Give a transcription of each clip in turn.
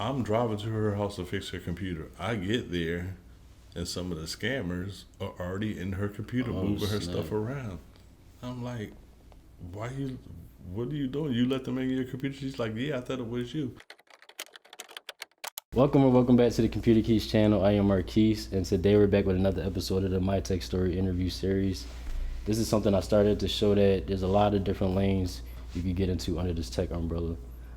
I'm driving to her house to fix her computer. I get there, and some of the scammers are already in her computer Oh moving her snap! stuff around. I'm like, why you? What are you doing? You let them in your computer? She's like, yeah, I thought it was you. Welcome or welcome back to the Computer Keys channel. I am Marquise, and today we're back with another episode of the My Tech Story interview series. This is something I started to show that there's a lot of different lanes you can get into under this tech umbrella.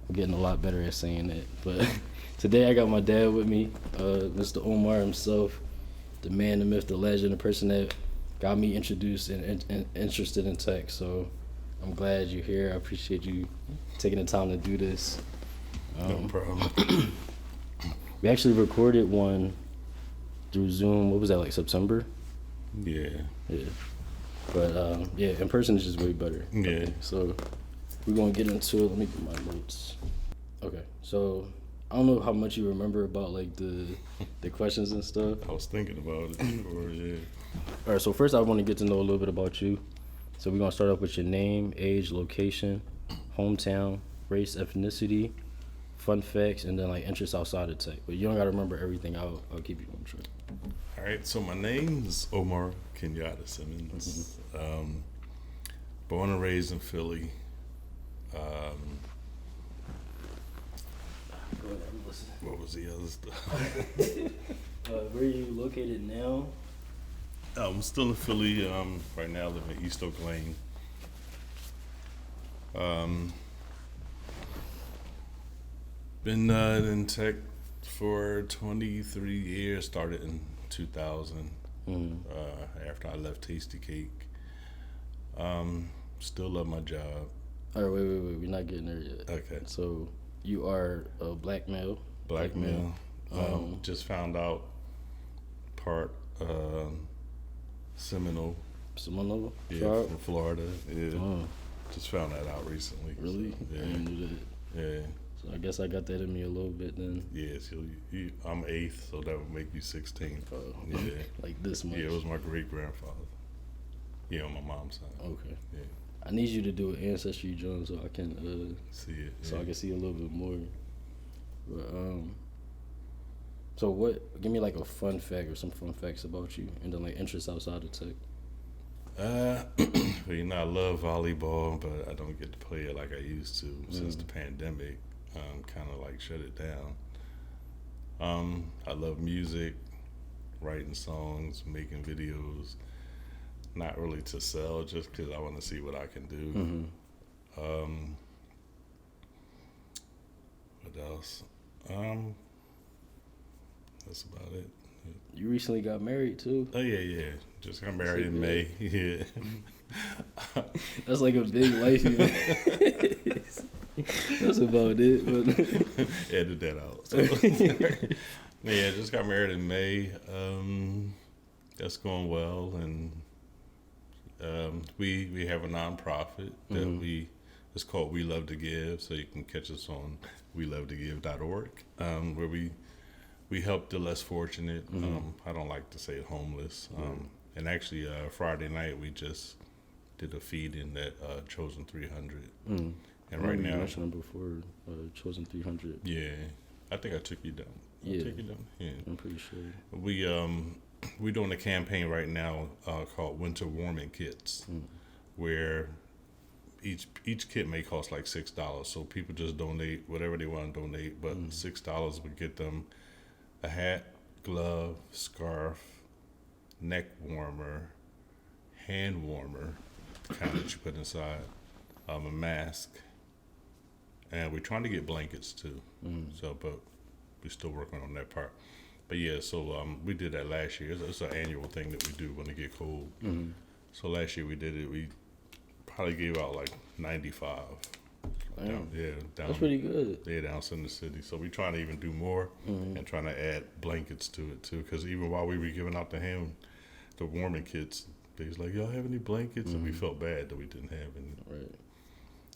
I'm getting a lot better at saying that. But today I got my dad with me, Mr. Omar himself, the man, the myth, the legend, the person that got me introduced and interested in tech. So I'm glad you're here. I appreciate you taking the time to do this. No problem. We actually recorded one through Zoom. What was that, like September? Yeah. Yeah. But yeah, in person is just way better. Yeah. Okay, so we're gonna get into it. Let me get my notes. Okay, so I don't know how much you remember about like the questions and stuff. I was thinking about it before, yeah. All right, so first I want to get to know a little bit about you. So we're gonna start off with your name, age, location, hometown, race, ethnicity, fun facts, and then like interests outside of tech. But you don't gotta remember everything. I'll keep you on track. All right, so my name is Omar Kenyatta Simmons. Born and raised in Philly. Go ahead, I'm listening. What was the other stuff? Where are you located now? I'm still in Philly. Right now, I live in East Oak Lane. Been in tech for 23 years. Started in 2000. After I left Tasty Cake. Still love my job. All right, wait. We're not getting there yet. Okay. So you are a black male. Black male. Just found out part Seminole. Seminole? Yeah, from Florida. Yeah. Oh, Just found that out recently. really? So, I yeah. didn't do that. Yeah. So I guess I got that in me a little bit then. Yeah. So I'm eighth, so that would make you 16. Oh, Yeah. like this much. Yeah, it was my great grandfather. Yeah, on my mom's side. Okay. Yeah. I need you to do an ancestry joint so I can See it. so Yeah. I can see a little bit more. But so what? Give me like a fun fact or some fun facts about you, and then like interests outside of tech. Well, I love volleyball, but I don't get to play it like I used to since the pandemic. Kind of like shut it down. I love music, writing songs, making videos. Not really to sell, just because I want to see what I can do. What else? That's about it. You recently got married too. Oh yeah. Just got married in May. Yeah. That's like a big life event. That's about it. But Edit that out. So, yeah, just got married in May. That's going well, and we have a nonprofit that it's called We Love to Give. So you can catch us on welovetogive.org, where we help the less fortunate. I don't like to say homeless. And actually, Friday night we just did a feeding at Chosen 300. And right now, you mentioned them before, Chosen 300. yeah, I think I took you down. Yeah. Take you down. Yeah, I'm pretty sure. we're doing a campaign right now called Winter Warming Kits, where each kit may cost like $6. So people just donate whatever they want to donate, but $6 would get them a hat, glove, scarf, neck warmer, hand warmer, the kind that you put inside, a mask, and we're trying to get blankets too. So, but we're still working on that part. But yeah, so we did that last year. It's an annual thing that we do when it get cold. So last year we did it. We probably gave out like 95. Down. That's pretty good. Yeah, down in the city. So we're trying to even do more and trying to add blankets to it too. Because even while we were giving out the warming kits, they was like, y'all have any blankets? And we felt bad that we didn't have any. Right.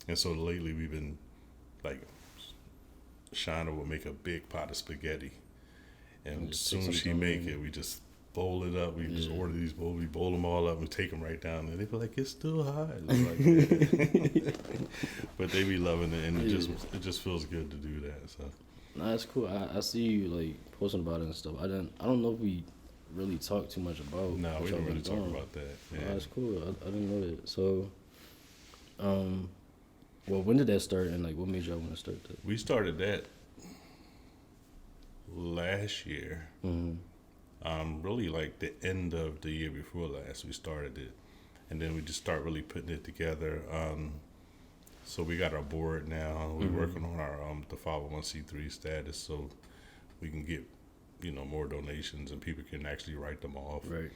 And so lately we've been like, Shauna will make a big pot of spaghetti. And as soon as she make it, we just bowl it up. We just order these bowls. We bowl them all up and take them right down. And they be like, it's still hot. It's like, but they be loving it, and it just feels good to do that. So Nah, it's cool. I see you like posting about it and stuff. I don't know if we really talk too much about. No, what we y'all don't been really talk doing. about that. Yeah. Nah, that's cool. I didn't know that. So, well, when did that start, and like, what made y'all want to start that? We started that last year. Really like the end of the year before last, we started it, and then we just start really putting it together. So we got our board now. We're working on our the 501c3 status, so we can get more donations and people can actually write them off. Right.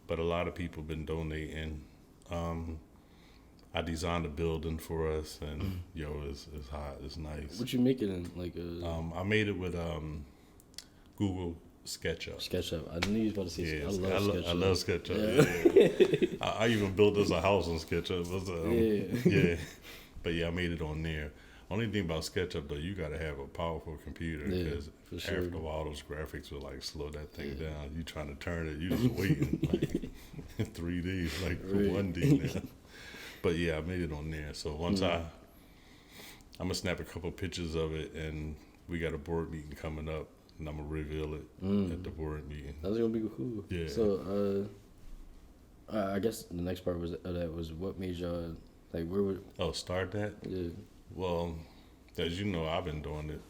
But a lot of people been donating. I designed a building for us, and it's hot. It's nice. What you make it in? Like I made it with Google SketchUp. SketchUp. I knew you was about to say. Yes, I love SketchUp. I love SketchUp. Yeah. I even built us a house on SketchUp. Yeah. But yeah, I made it on there. Only thing about SketchUp though, you got to have a powerful computer because after a while those graphics will like slow that thing down. You trying to turn it, you just waiting like 3D, like for 1D now. But yeah, I made it on there. So once I'm gonna snap a couple pictures of it, and we got a board meeting coming up, and I'm gonna reveal it at the board meeting. That's gonna be cool. Yeah. So I guess the next part was what made y'all like where would start that? Yeah. Well, as you know, I've been doing it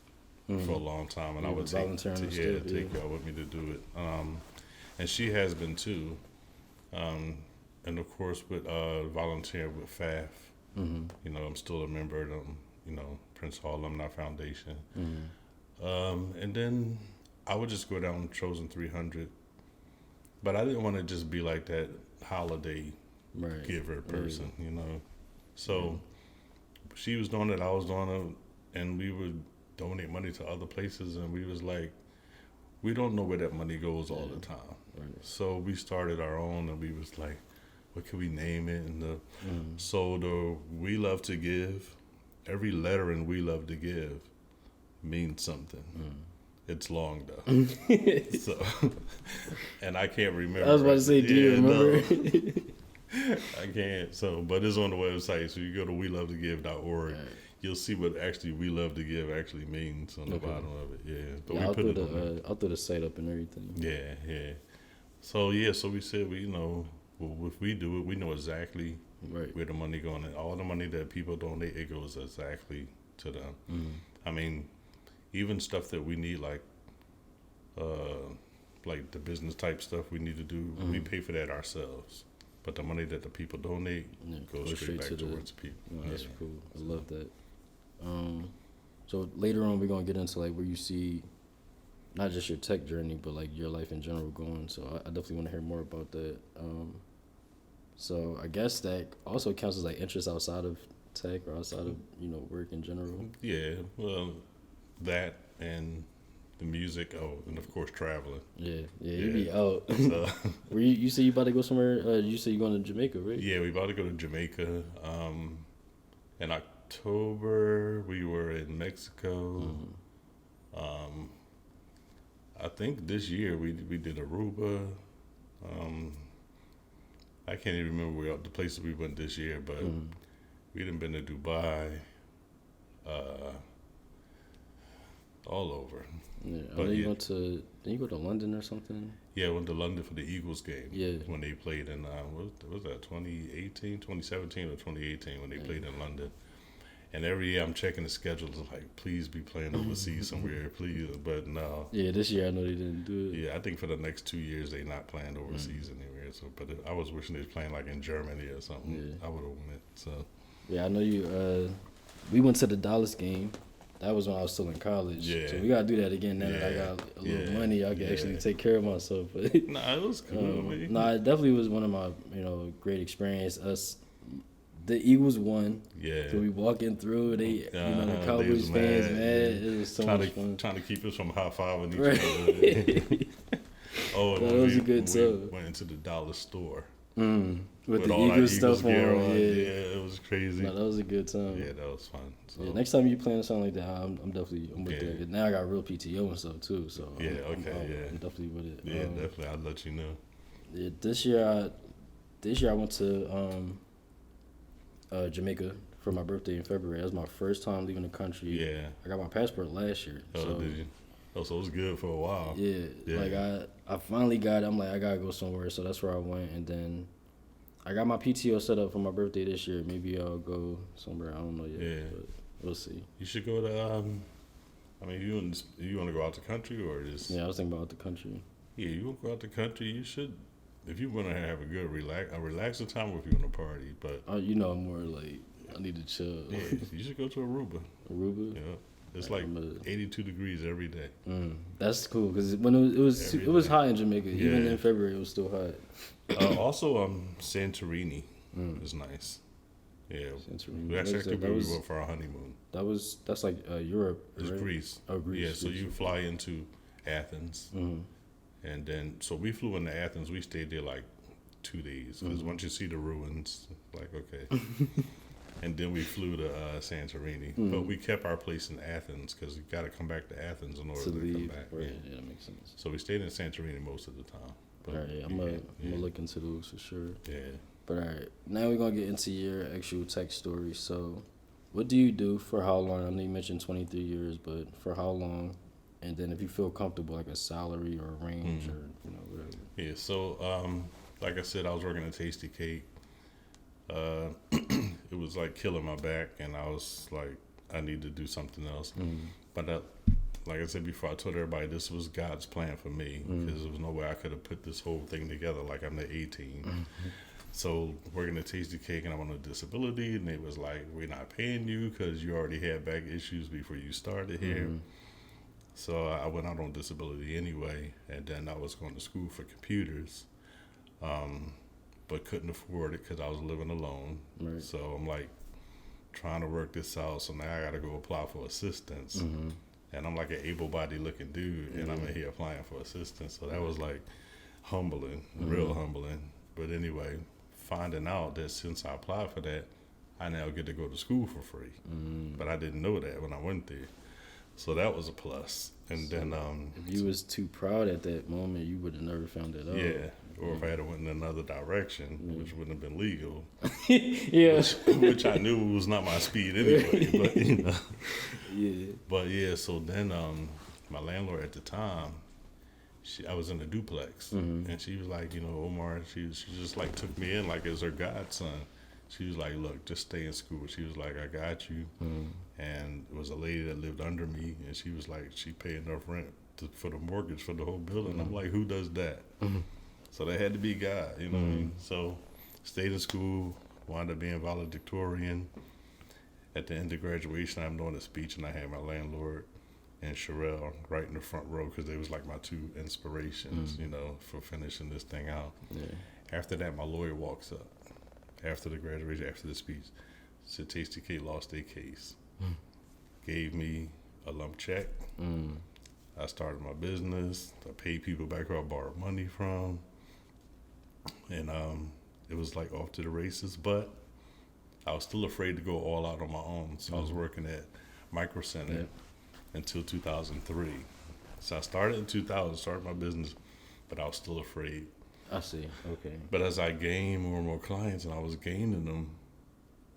for a long time, and I would take y'all with me to do it. And she has been too. And of course, with volunteering with FAF, I'm still a member of Prince Hall Alumni Foundation. And then I would just go down Chosen 300, but I didn't want to just be like that holiday giver person, So she was doing it, I was doing it, and we would donate money to other places, and we was like, we don't know where that money goes all the time. Right. So we started our own, and we was like, what can we name it? And so the We Love to Give, every letter in We Love to Give means something. It's long though. So, and I can't remember. I was about to say, do you remember? No. I can't. So, but it's on the website. So you go to welovetogive.org. Right. You'll see what actually We Love to Give actually means on the bottom of it. Yeah. But we put it I'll throw the site up and everything. Yeah. So we said if we do it, we know exactly where the money going. And all the money that people donate, it goes exactly to them. I mean, even stuff that we need, like the business type stuff we need to do, we pay for that ourselves. But the money that the people donate goes straight back towards people. That's cool. I love that. So later on, we're gonna get into like where you see not just your tech journey, but like your life in general going. So I definitely want to hear more about that. So I guess that also counts as like interest outside of tech or outside of work in general. Yeah, well, that and the music. Oh, and of course traveling. Yeah. You be out. So, you say you about to go somewhere? You say you going to Jamaica, right? Yeah, we about to go to Jamaica. In October, we were in Mexico. I think this year we did Aruba. I can't even remember the places we went this year, but we done been to Dubai, all over. Yeah, I know you went to. Did you go to London or something? Yeah, I went to London for the Eagles game. Yeah, when they played in what was that 2017 or 2018 when they played in London. And every year I'm checking the schedules, like, please be playing overseas somewhere, please. But no. Yeah, this year I know they didn't do it. Yeah, I think for the next 2 years they're not playing overseas anywhere. So, but I was wishing they was playing like in Germany or something. Yeah. I would have went. So. Yeah, I know you. We went to the Dallas game. That was when I was still in college. Yeah. So we gotta do that again now that I got a little money. I can actually take care of myself. But nah, it was cool. It definitely was one of my great experience. The Eagles won. Yeah. So we walking through, the Cowboys fans, man. It was so much fun. Trying to keep us from high-fiving each other. That was a good time. We went into the dollar store. With the Eagles stuff on. Yeah, it was crazy. No, that was a good time. Yeah, that was fun. So. Yeah, next time you plan something like that, I'm definitely with that. Now I got real PTO and stuff too, so I'm definitely with it. Yeah, definitely. I'll let you know. Yeah, this year I went to Jamaica for my birthday in February. That was my first time leaving the country. Yeah. I got my passport last year. Oh, so, did you? Oh, so it was good for a while. Yeah. Like, I finally got it. I'm like, I got to go somewhere. So that's where I went. And then I got my PTO set up for my birthday this year. Maybe I'll go somewhere. I don't know yet. Yeah. But we'll see. You should go to, I mean, you want to go out the country or just? Yeah, I was thinking about the country. Yeah, you want to go out the country, you should. If you want to have a good relaxing time, or if you want to party, but You know, I'm more like, I need to chill. yeah, you should go to Aruba. Aruba? Yeah, it's like 82 degrees every day. That's cool because when it was hot in Jamaica, even in February, it was still hot. Also, Santorini is nice. Yeah, Santorini. we actually went for our honeymoon. That's like Europe. It's right? Greece. Oh, Greece. Yeah, so you fly into Athens. And then, so we flew into Athens. We stayed there like 2 days. Because once you see the ruins, like, okay. And then we flew to Santorini. But we kept our place in Athens because you got to come back to Athens in order to come back. Right, yeah, that makes sense. So we stayed in Santorini most of the time. But all right, I'm gonna look into those for sure. Yeah. But all right, now we're going to get into your actual tech story. So, what do you do for how long? I know you mentioned 23 years, but for how long? And then if you feel comfortable, like a salary or a range or, whatever. Yeah, so like I said, I was working at Tasty Cake. It was like killing my back, and I was like, I need to do something else. But like I said before, I told everybody this was God's plan for me because there was no way I could have put this whole thing together like I'm the 18. So working at Tasty Cake, and I'm on a disability, and they was like, we're not paying you because you already had back issues before you started here. So I went out on disability anyway, and then I was going to school for computers, but couldn't afford it because I was living alone. Right. So I'm like trying to work this out. So now I got to go apply for assistance, and I'm like an able-bodied looking dude, and I'm in here applying for assistance. So that was like humbling, real humbling. But anyway, finding out that since I applied for that, I now get to go to school for free. But I didn't know that when I went there. So that was a plus. And then if you was too proud at that moment, you would have never found it out. Yeah. Or if I had went in another direction, which wouldn't have been legal. Yeah. Which I knew was not my speed anyway. But Yeah. But yeah, so then my landlord at the time, I was in a duplex, and she was like, Omar, she just like took me in like as her godson. She was like, look, just stay in school. She was like, I got you. And it was a lady that lived under me, and she was like, she paid enough rent for the mortgage for the whole building. I'm like, who does that? So that had to be God, you know what I mean? So stayed in school, wound up being valedictorian. At the end of graduation, I'm doing a speech, and I had my landlord and Sherelle right in the front row because they was like my two inspirations, for finishing this thing out. Yeah. After that, my lawyer walks up. After the graduation, after the speech, said Tasty Cake lost their case. Gave me a lump check. I started my business. I paid people back who I borrowed money from. And it was like off to the races, but I was still afraid to go all out on my own. So I was working at Micro Center until 2003. So I started in 2000, started my business, but I was still afraid. I see. Okay. But as I gained more and more clients, and I was gaining them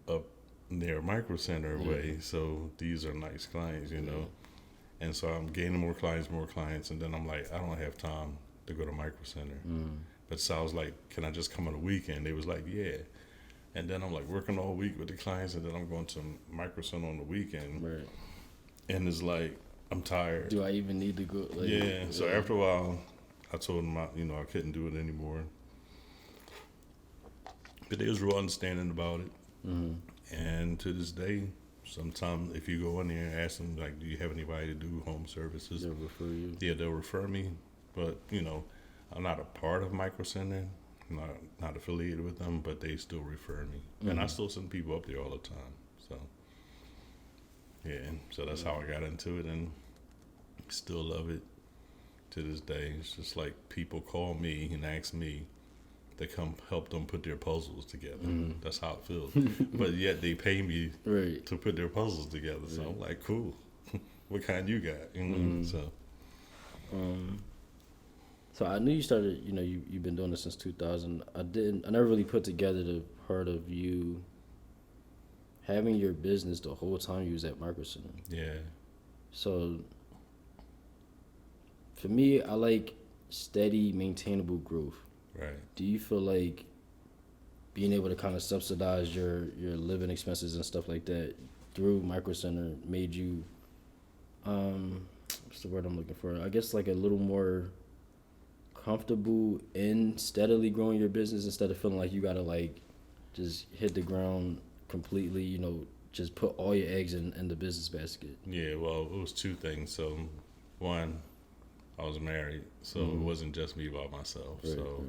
up near Micro Center way, so these are nice clients, And so I'm gaining more clients, and then I'm like, I don't have time to go to Micro Center. But so I was like, can I just come on the weekend? They was like, yeah. And then I'm like working all week with the clients, and then I'm going to Micro Center on the weekend. Right. And it's like, I'm tired. Do I even need to go? Like, so after a while, I told them, I couldn't do it anymore. But they was real understanding about it. And to this day, sometimes if you go in there and ask them, like, do you have anybody to do home services? They'll refer you. Yeah, they'll refer me. But, I'm not a part of Micro Center. I'm not affiliated with them, but they still refer me. And I still send people up there all the time. So, yeah. So that's how I got into it, and still love it to this day. It's just like people call me and ask me to come help them put their puzzles together. That's how it feels. But yet they pay me to put their puzzles together. So I'm like, cool. What kind you got? So I knew you started, you've been doing this since 2000. I never really put together the part of you having your business the whole time you was at Micro Center. Yeah. So for me, I like steady, maintainable growth. Right. Do you feel like being able to kind of subsidize your living expenses and stuff like that through Micro Center made you, what's the word I'm looking for? I guess like a little more comfortable in steadily growing your business instead of feeling like you gotta like just hit the ground completely, you know, just put all your eggs in the business basket. Yeah, well, it was two things. So, one, I was married, so it wasn't just me by myself. Right, so,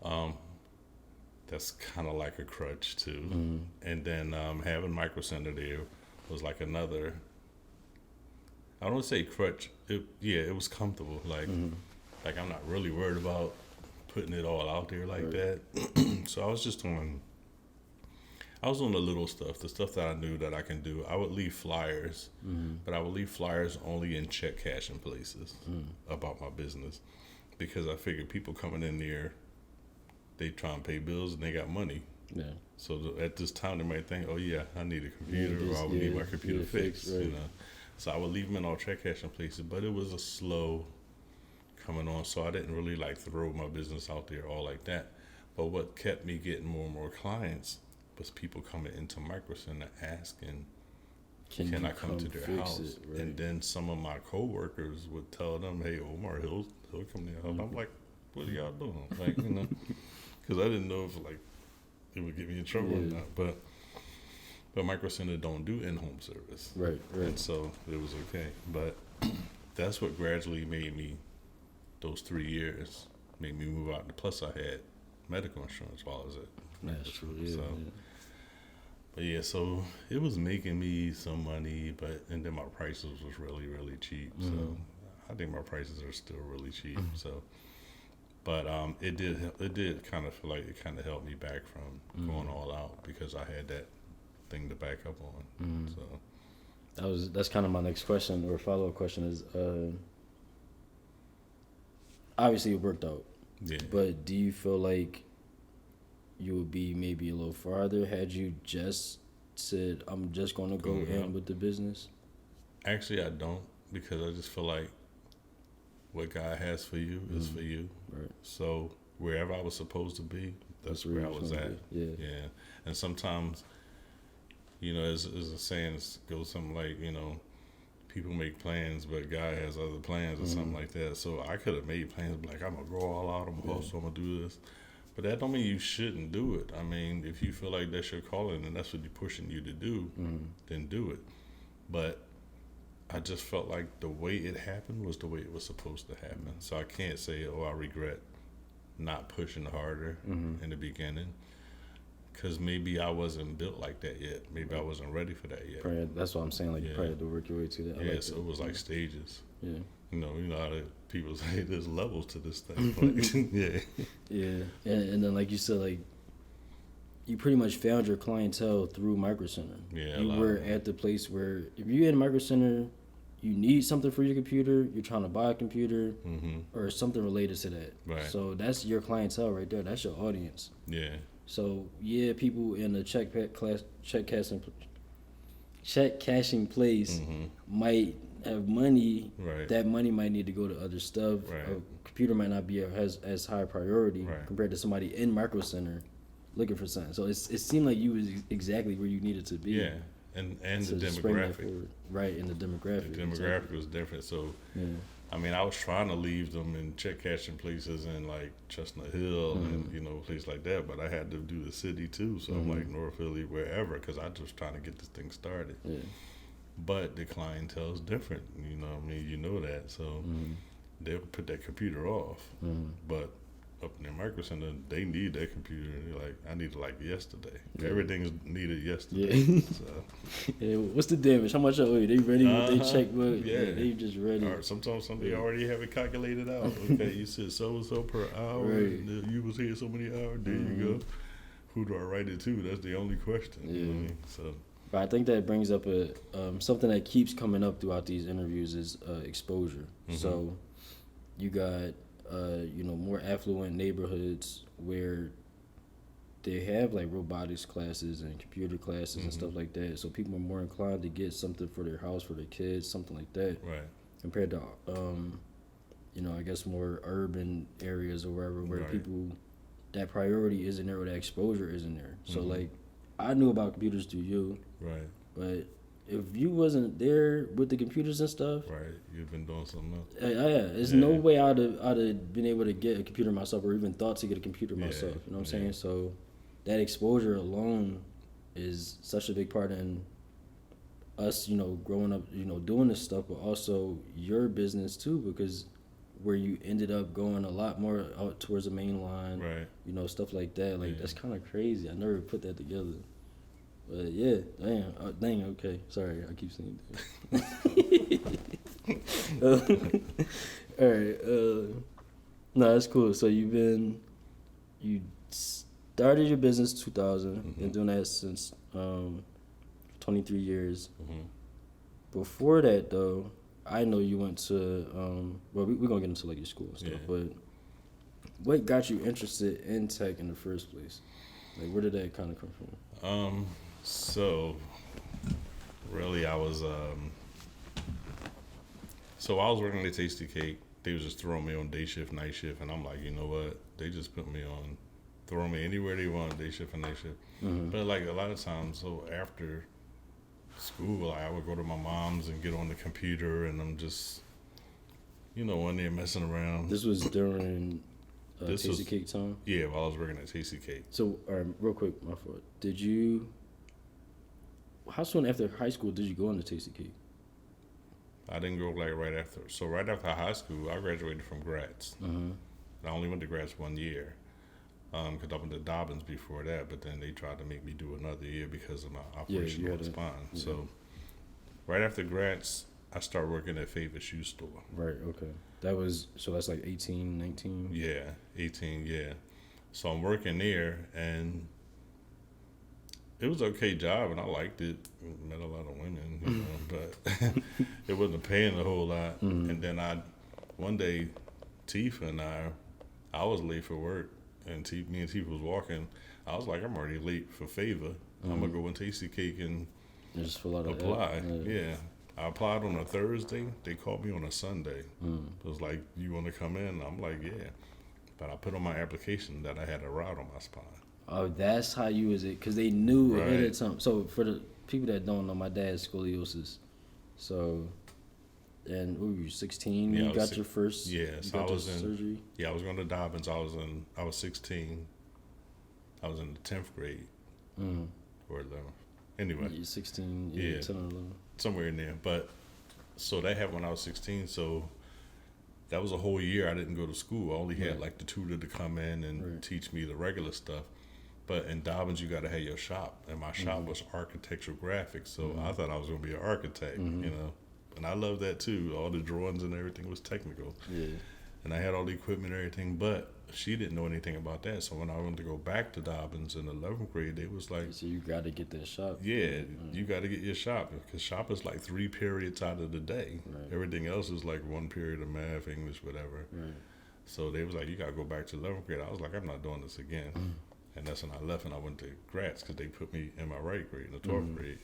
right. That's kind of like a crutch too. And then having Micro Center there was like another. I don't want to say crutch. It was comfortable. Like I'm not really worried about putting it all out there like that. So I was doing the little stuff, the stuff that I knew that I can do. I would leave flyers, but I would leave flyers only in check cashing places about my business, because I figured people coming in there, they try and pay bills and they got money. Yeah. So at this time they might think, oh yeah, I need a computer, or I would need my computer fixed. Right. You know, so I would leave them in all check cashing places, but it was a slow coming on, so I didn't really like throw my business out there all like that. But what kept me getting more and more clients was people coming into Micro Center asking, can I come to their house? Right. And then some of my coworkers would tell them, hey, Omar, he'll come to your house. I'm like, what are y'all doing? Like, you know, because I didn't know if like it would get me in trouble or not. But Micro Center don't do in-home service. Right. And so it was okay. But that's what gradually made me, those 3 years, made me move out. Plus I had medical insurance while I was at That's true. Yeah, so, yeah. But yeah, so it was making me some money, and then my prices was really, really cheap. So I think my prices are still really cheap. So, but it did kind of feel like it kind of held me back from going all out, because I had that thing to back up on. So That's kind of my next question or follow-up question is, obviously it worked out. yeah. But do you feel like you would be maybe a little farther had you just said, I'm just going to go in with the business? Actually, I don't, because I just feel like what God has for you is for you. Right. So wherever I was supposed to be, that's where I was at. Yeah. And sometimes, you know, as a saying, it goes something like, you know, people make plans, but God has other plans or something like that. So I could have made plans like, I'm gonna go all out, I'm gonna hustle, I'm gonna do this. But that don't mean you shouldn't do it. I mean, if you feel like that's your calling and that's what you're pushing you to do, then do it. But I just felt like the way it happened was the way it was supposed to happen. So I can't say, oh, I regret not pushing harder in the beginning, because maybe I wasn't built like that yet. Maybe I wasn't ready for that yet. Probably, that's what I'm saying. Like you probably had to work your way to that. Yeah, like so that. it was like stages. Yeah. You know how people say there's levels to this thing. Like, yeah. Yeah. And then like you said, like you pretty much found your clientele through Micro Center. Yeah. You were at the place where if you're in Micro Center, you need something for your computer, you're trying to buy a computer, or something related to that. Right. So that's your clientele right there. That's your audience. Yeah. So yeah, people in the check cashing place might have money. Right. That money might need to go to other stuff. Right. A computer might not be as high priority Right. compared to somebody in Micro Center looking for something. So it seemed like you was exactly where you needed to be. Yeah. And to the spring that demographic. forward. Right, and the demographic. The demographic was different. So, Yeah. I mean, I was trying to leave them in check cashing places in like Chestnut Hill and, you know, places like that. But I had to do the city too. So I'm like North Philly, wherever, because I just trying to get this thing started. Yeah. But the clientele is different. You know what I mean? You know that. So they'll put that computer off. But up in the Micro Center, they need that computer. They're like, I need it like yesterday. Yeah. Everything's needed yesterday. Yeah. So. Yeah, what's the damage? How much I owe you? They ready with their checkbook? Yeah. They just ready. Or sometimes somebody already have it calculated out. Okay, you said so per hour. Right. And you was here so many hours. There you go. Who do I write it to? That's the only question. Yeah. You know what I mean? So. But I think that brings up a something that keeps coming up throughout these interviews is exposure. So you got you know, more affluent neighborhoods where they have like robotics classes and computer classes and stuff like that. So people are more inclined to get something for their house, for their kids, something like that, Right. compared to I guess more urban areas or wherever where Right. people that priority isn't there or that exposure isn't there. So like I knew about computers through you, Right. but if you wasn't there with the computers and stuff, Right. You've been doing something else. there's no way I'd have been able to get a computer myself or even thought to get a computer myself. You know what I'm saying? So that exposure alone is such a big part in us, growing up, doing this stuff, but also your business too, because where you ended up going a lot more out towards the main line, Right. Stuff like that. Like that's kind of crazy. I never put that together. But yeah, dang, okay. Sorry, I keep saying that. All right. No, that's cool. So you started your business 2000. Been doing that since 23 years. Before that, though, I know you went to we're gonna get into like your school and stuff, but what got you interested in tech in the first place? Like, where did that kind of come from? So really, I was working at Tasty Cake. They was just throwing me on day shift, night shift, and I'm like, you know what? They just put me on, throwing me anywhere they want, day shift and night shift. But like a lot of times, so after school, I would go to my mom's and get on the computer, and I'm just, in there messing around. This was during Tasty Cake time? Yeah, while I was working at Tasty Cake. So, real quick, my fault. How soon after high school did you go into Tasty Cake? I didn't go like right after. So right after high school, I graduated from Gratz. I only went to Gratz 1 year because I went to Dobbins before that, but then they tried to make me do another year because of my operation on the spine. Yeah. So right after Gratz, I started working at Favorite Shoe Store. Right, okay. That's like 18, 19? Yeah, 18, yeah. So I'm working there, and it was an okay job, and I liked it. Met a lot of women, but it wasn't paying a whole lot. And then one day, Tifa and I was late for work, and me and Tifa was walking. I was like, I'm already late for Favor. I'm gonna go in Tasty Cake and just fill out apply. Yeah. I applied on a Thursday. They called me on a Sunday. It was like, you want to come in? I'm like, yeah. But I put on my application that I had a rod on my spine. Oh, that's how you was it? Because they knew it had something. So for the people that don't know, my dad has scoliosis. So, and what were you, 16? Yeah, you got your first so I was surgery? Yeah, I was going to Dobbins. I was 16. I was in the 10th grade. Or 11th. Anyway. You're 16, 10 or 11. Somewhere in there. But, so that happened when I was 16. So that was a whole year I didn't go to school. I only had like the tutor to come in and teach me the regular stuff. But in Dobbins, you got to have your shop. And my shop was architectural graphics. So I thought I was going to be an architect, And I loved that too. All the drawings and everything was technical. Yeah. And I had all the equipment and everything. But she didn't know anything about that. So when I went to go back to Dobbins in the 11th grade, they was like... So you got to get that shop. Yeah, you got to get your shop. Because shop is like 3 periods out of the day. Right. Everything else is like 1 period of math, English, whatever. Right. So they was like, you got to go back to 11th grade. I was like, I'm not doing this again. And that's when I left and I went to Gratz because they put me in my right grade, in the 12th grade.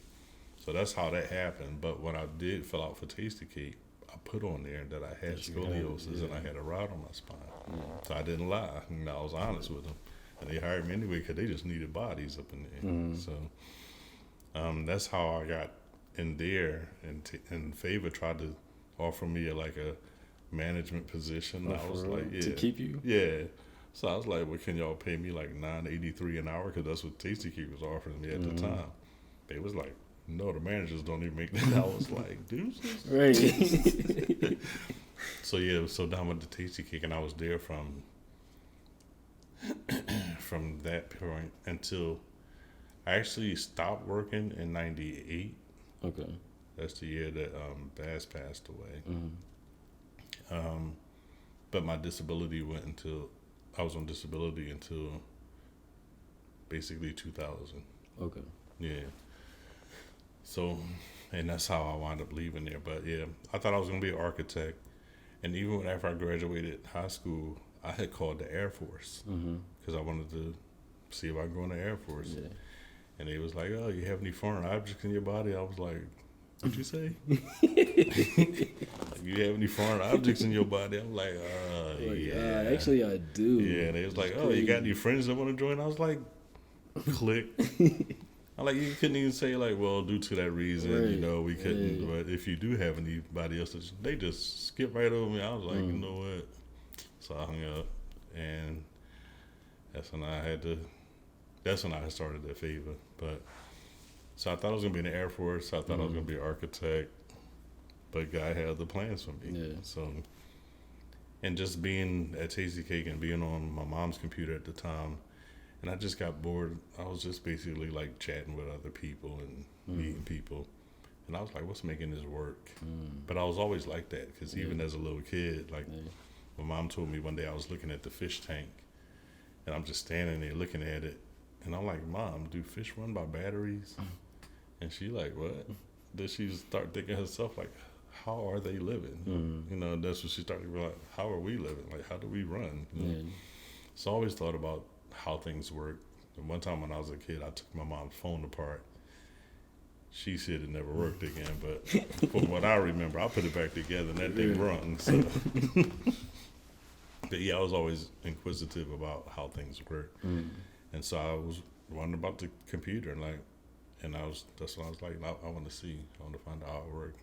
So that's how that happened. But when I did fill out for Tasty Cake, I put on there that I had scoliosis and I had a rod on my spine. So I didn't lie. I was honest with them. And they hired me anyway because they just needed bodies up in there. So that's how I got in there. And Favor tried to offer me a management position. I was like, yeah. To keep you? Yeah. So I was like, well, can y'all pay me like $9.83 an hour? Because that's what Tasty Cake was offering me at the time. They was like, no, the managers don't even make that. I was like, deuces. Right. So down with the Tasty Cake, and I was there from that point until I actually stopped working in 98. Okay. That's the year that Baz passed away. But my disability went until... I was on disability until basically 2000. Okay. Yeah. So, and that's how I wound up leaving there. But yeah, I thought I was going to be an architect. And even after I graduated high school, I had called the Air Force because I wanted to see if I can go in the Air Force. Yeah. And they was like, oh, you have any foreign objects in your body? I was like, what'd you say? You have any foreign objects in your body? I'm like, yeah. Actually, I do. Yeah, and they was like, oh, you got any friends that want to join? I was like, click. I'm like, you couldn't even say like, well, due to that reason, Right. we couldn't. Yeah. But if you do have anybody else, they just skip right over me. I was like, you know what? So I hung up, and that's when I started that favor. But so I thought I was gonna be in the Air Force. I thought I was gonna be an architect, but God had other plans for me. Yeah. So, and just being at Tasty Cake and being on my mom's computer at the time, and I just got bored. I was just basically like chatting with other people and meeting people, and I was like, "What's making this work?" But I was always like that because even as a little kid, like my mom told me one day I was looking at the fish tank, and I'm just standing there looking at it. And I'm like, Mom, do fish run by batteries? And she like, what? Then she start thinking herself like, how are they living? You know, that's what she started to realize. How are we living? Like, how do we run? You know? So I always thought about how things work. And one time when I was a kid, I took my mom's phone apart. She said it never worked again, but from what I remember, I put it back together and that thing run. So. But yeah, I was always inquisitive about how things work. And so I was wondering about the computer, and that's when I was like, I want to see, I want to find out how it worked.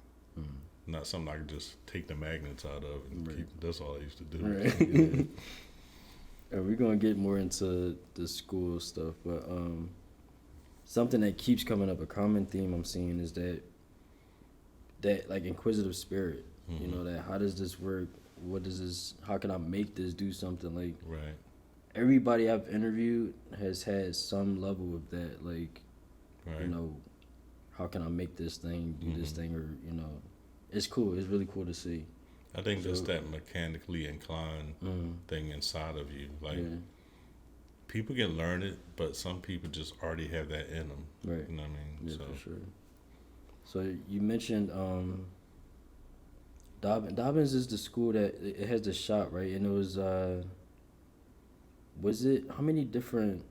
Not something I could just take the magnets out of and keep. That's all I used to do. Right. We're gonna get more into the school stuff, but something that keeps coming up, a common theme I'm seeing is that like inquisitive spirit. You know, that how does this work? What does this? How can I make this do something? Like, Right. Everybody I've interviewed has had some level of that, like, Right. you know, how can I make this thing do this thing, or, you know, it's cool. It's really cool to see. I think that's that mechanically inclined thing inside of you. Like, people can learn it, but some people just already have that in them. Right. You know what I mean? Yeah, for sure. So you mentioned Dobbins is the school that it has the shop, right? And it was it how many different?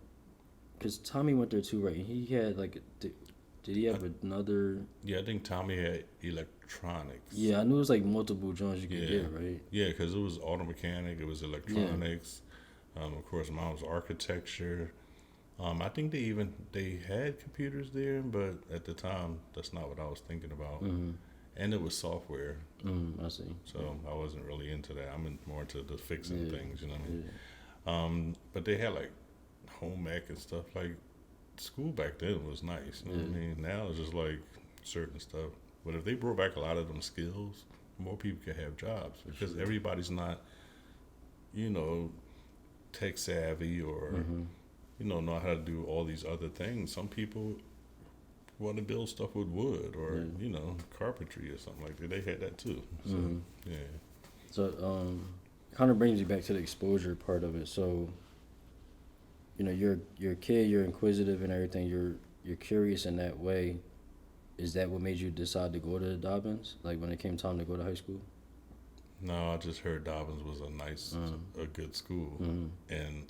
Because Tommy went there too, right? And he had like, did he have another? Yeah, I think Tommy had electronics. Yeah, I knew it was like multiple joints you could get, right? Yeah, because it was auto mechanic, it was electronics. Of course, mine was architecture. I think they had computers there, but at the time, that's not what I was thinking about. And it was software. I see. So I wasn't really into that. I'm more into the fixing things, you know what I mean? Yeah. But they had like home ec and stuff. Like, school back then was nice, you know what I mean? Now it's just like certain stuff. But if they brought back a lot of them skills, more people could have jobs because everybody's not, you know, tech savvy or, you know how to do all these other things. Some people want to build stuff with wood or, you know, carpentry or something like that. They had that too. So, yeah. So, kind of brings you back to the exposure part of it. So, you know, you're a kid, you're inquisitive and everything. You're curious in that way. Is that what made you decide to go to Dobbins? Like when it came time to go to high school? No, I just heard Dobbins was a good school, and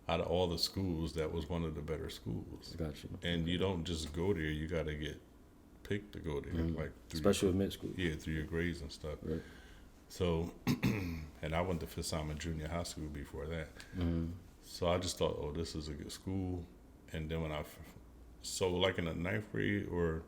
out of all the schools, that was one of the better schools. Gotcha. And you don't just go there; you got to get picked to go there, like special admit school. Yeah, through your grades and stuff. Right. So, and I went to Fisama Junior High School before that. So I just thought, oh, this is a good school. And then so like in the 9th grade or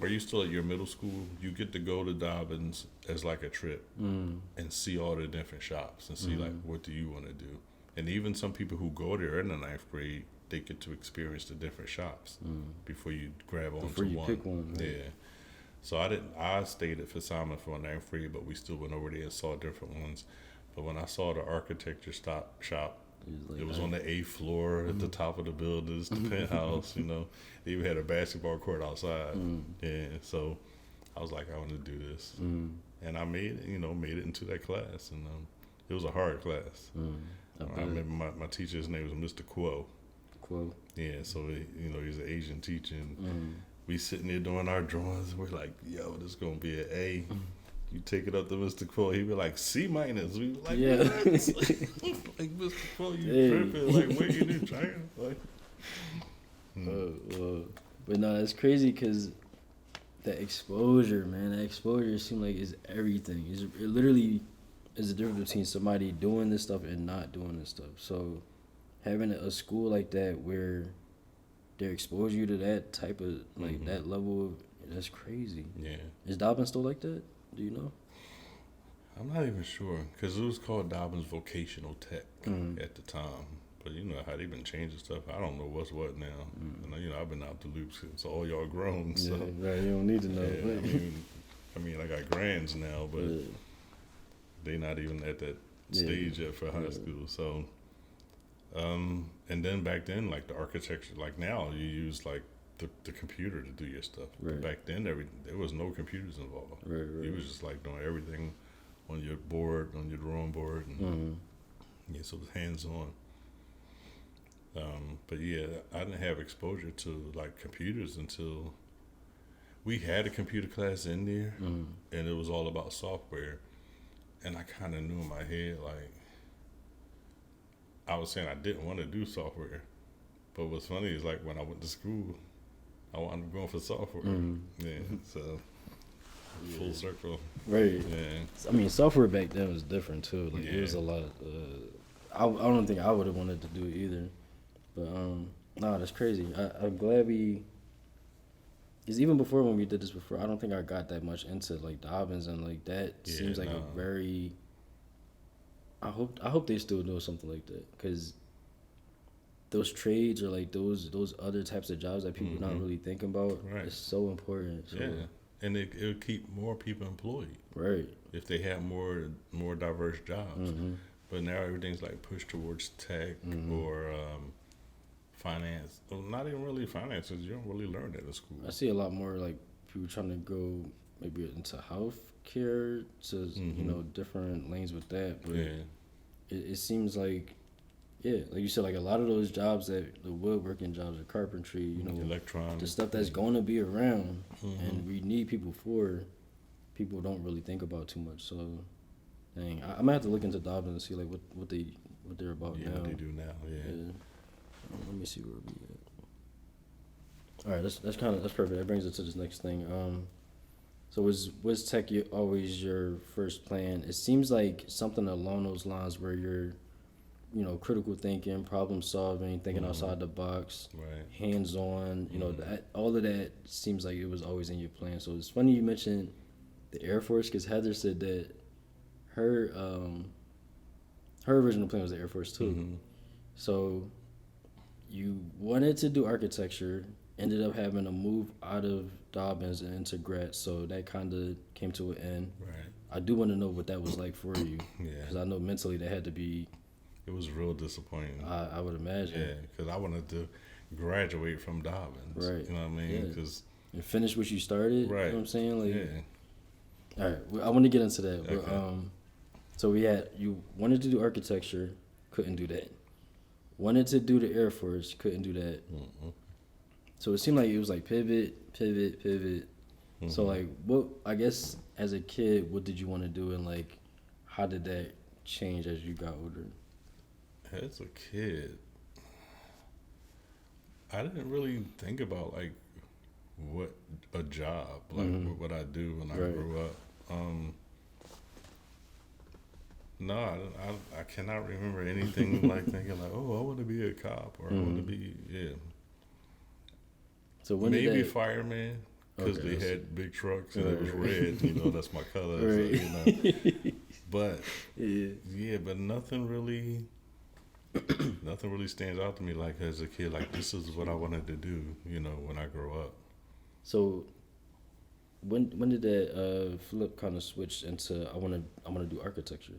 you still at your middle school, you get to go to Dobbins as like a trip and see all the different shops and see like, what do you want to do? And even some people who go there in the 9th grade, they get to experience the different shops before you grab on to one. Pick one. Right? Yeah. So I stayed at Fisama for 9th grade, but we still went over there and saw different ones. But when I saw the architecture shop, it was on the 8th floor at the top of the buildings, the penthouse, you know. They even had a basketball court outside. Yeah, so I was like, I want to do this. And I made it into that class. And it was a hard class. I remember my teacher's name was Mr. Quo. Yeah, so, he's an Asian teacher. And we sitting there doing our drawings. We're like, yo, this is going to be an A. You take it up to Mr. Quill, he be like C-. We be like, Yeah. what? Like Mr. Quill, you Hey. tripping? Like, what you do, China? Like, But no, it's crazy because that exposure, man, that exposure seems like is everything. It literally is the difference between somebody doing this stuff and not doing this stuff. So having a school like that where they expose you to that type of like that level of that's crazy. yeah. Is Dobbin still like that? Do you know? I'm not even sure because it was called Dobbins Vocational Tech at the time. But you know how they've been changing stuff. I don't know what's what now. And, you know, I've been out the loop since all y'all grown. So Yeah, right. You don't need to know. yeah, I mean, I got grands now, but they not even at that stage yet for high school. So, and then back then, like the architecture, like now you use like the computer to do your stuff. Right. But back then, there was no computers involved. Right. You was just like doing everything on your board, on your drawing board, and yeah, so it was hands on. But yeah, I didn't have exposure to like computers until we had a computer class in there, and it was all about software. And I kind of knew in my head, like, I was saying I didn't want to do software. But what's funny is, like, when I went to school, I wound up going for software. Yeah, so full circle. Right. Yeah. I mean, software back then was different, too. Like, Yeah. it was a lot. I don't think I would have wanted to do it either. But, no, that's crazy. I'm glad because even before when we did this before, I don't think I got that much into like Dobbins and like that seems like a very. I hope they still do something like that because those trades or like those other types of jobs that people not really thinking about is so important. So. Yeah, and it'll keep more people employed. Right. If they have more diverse jobs, but now everything's like pushed towards tech or. Finance, well, not even really finances. You don't really learn that in school. I see a lot more like people trying to go maybe into healthcare to you know different lanes with that. But it seems like like you said, like a lot of those jobs that the woodworking jobs, the carpentry, you know, electronics, the stuff that's going to be around, and we need people for. People don't really think about too much. So, dang, I'm gonna have to look into Dobbins and see like what they're about now. What they do now. Yeah. Let me see where we at. All right, that's perfect. That brings us to this next thing. So was tech always your first plan? It seems like something along those lines where you're, you know, critical thinking, problem solving, thinking outside the box, hands on. You know, that all of that seems like it was always in your plan. So it's funny you mentioned the Air Force because Heather said that her original plan was the Air Force too. So. You wanted to do architecture, ended up having to move out of Dobbins and into Gratz, so that kind of came to an end. Right. I do want to know what that was like for you. Yeah. Because I know mentally that had to be... It was real disappointing. I would imagine. Yeah, because I wanted to graduate from Dobbins. Right. You know what I mean? Cause, and finish what you started. Right. You know what I'm saying? Like, yeah. All right. Well, I want to get into that. Okay. But, so you wanted to do architecture, couldn't do that. Wanted to do the Air Force, couldn't do that. So it seemed like it was like pivot. So like, what, I guess as a kid, what did you want to do and like, how did that change as you got older? As a kid, I didn't really think about like what a job, like what I do when I grew up. No, I cannot remember anything like thinking like, oh, I want to be a cop or I want to be, So when maybe fireman because they had big trucks and it was red. You know, that's my color. So, you know, but but nothing really stands out to me like as a kid. Like this is what I wanted to do. You know, when I grow up. So when did that flip kind of switch into I want to do architecture?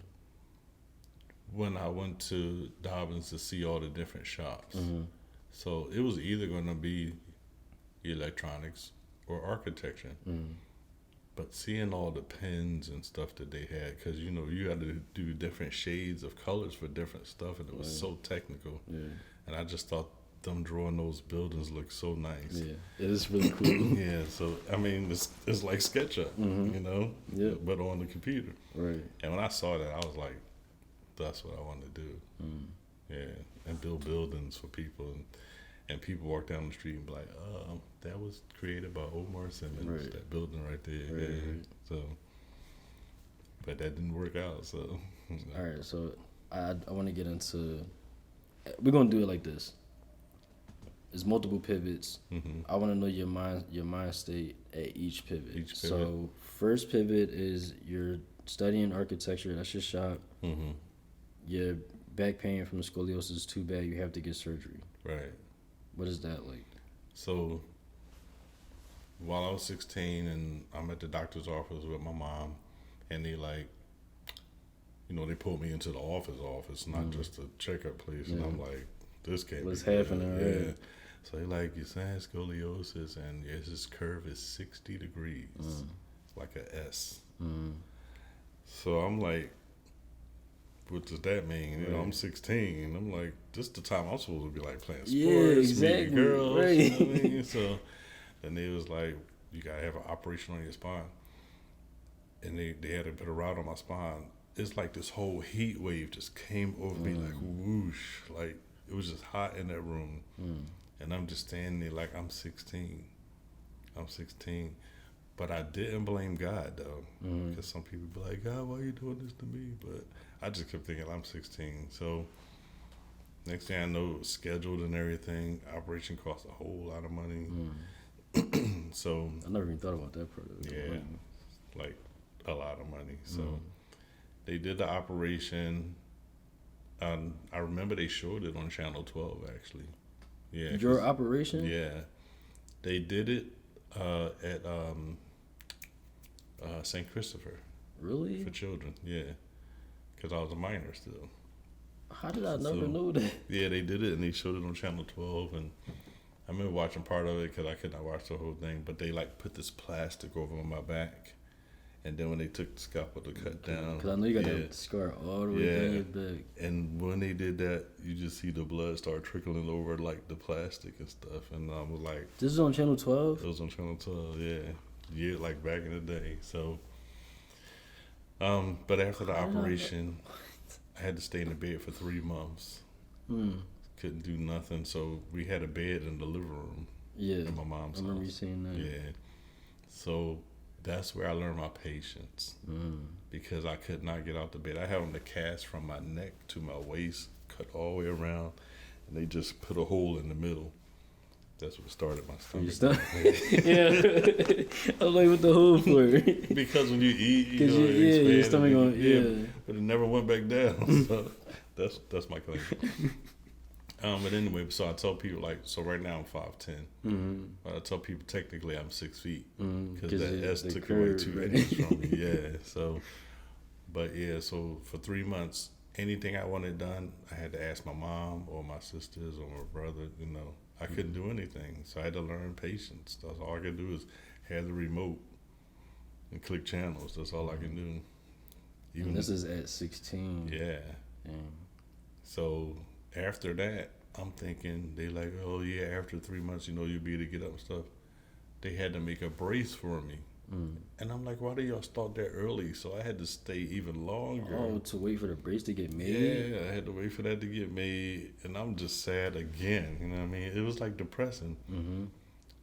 When I went to Dobbins to see all the different shops. So it was either going to be electronics or architecture. But seeing all the pens and stuff that they had, because, you know, you had to do different shades of colors for different stuff, and it was so technical. And I just thought them drawing those buildings look so nice. Yeah, it is really cool. Yeah, so I mean, it's like SketchUp, you know, but on the computer. Right. And when I saw that, I was like, that's what I want to do. Yeah, and build buildings for people, and people walk down the street and be like, that was created by Omar Simmons, Right. that building right there. Right, Yeah. right. So, but that didn't work out. So, All right, so I want to get into. We're gonna do it like this. There's multiple pivots. I want to know your mind state at each pivot. Each pivot. So first pivot is you're studying architecture. That's your shop. Your back pain from the scoliosis is too bad. You have to get surgery. Right. What is that like? So, while I was 16 and I'm at the doctor's office with my mom, and they like, you know, they pulled me into the office, not just a checkup place, and I'm like, this can't What's be good. happening? Yeah. Right? So they like, you saying scoliosis, and yes, this curve is 60 degrees, like a S. So I'm like, what does that mean? You know, I'm 16, and I'm like, this is the time I'm supposed to be like playing sports, exactly. meeting girls. Right. You know what I mean? So then they was like, you gotta have an operation on your spine, and they had to put a rod on my spine. It's like this whole heat wave just came over me like whoosh, like it was just hot in that room, and I'm just standing there like I'm 16, but I didn't blame God though, because some people be like, God, why are you doing this to me? But I just kept thinking I'm 16. So next thing I know, it was scheduled and everything. Operation cost a whole lot of money. So I never even thought about that part of it. yeah, like a lot of money. So they did the operation. I remember they showed it on Channel 12 actually. Yeah. Your operation? Yeah, they did it at St. Christopher Really? for children. Yeah, because I was a minor still. How did I never know that? Yeah, they did it and they showed it on Channel 12, and I remember watching part of it because I could not watch the whole thing. But they like put this plastic over my back, and then when they took the scalpel to cut down, Because I know you got that scar all the way down your back. And when they did that, you just see the blood start trickling over like the plastic and stuff, and I was like, This is on Channel 12? it was on Channel 12, yeah, like back in the day. So, but after the operation, I had to stay in the bed for 3 months. Couldn't do nothing, so we had a bed in the living room. Yeah. In my mom's house. I remember you saying that. Yeah. So that's where I learned my patience, because I could not get out the bed. I had on the cast from my neck to my waist, cut all the way around, and they just put a hole in the middle. That's what started my stomach. Yeah. I was like, what the hole for? Because when you eat, you know, your stomach on, but it never went back down. So that's my claim. But anyway, so I tell people like, so right now I'm 5'10", but I tell people technically I'm 6 feet because that S took away 2 inches from me. Yeah, so, but yeah, so for 3 months, anything I wanted done, I had to ask my mom or my sisters or my brother. You know, I couldn't do anything, so I had to learn patience. That's all I could do is have the remote and click channels. That's all I can do. Even this is at 16. Yeah. So after that, I'm thinking they like, oh yeah, after 3 months, you know, you'll be able to get up and stuff. They had to make a brace for me. And I'm like, why do y'all start that early? So I had to stay even longer. Oh, to wait for the brace to get made? Yeah, I had to wait for that to get made. And I'm just sad again. You know what I mean? It was like depressing.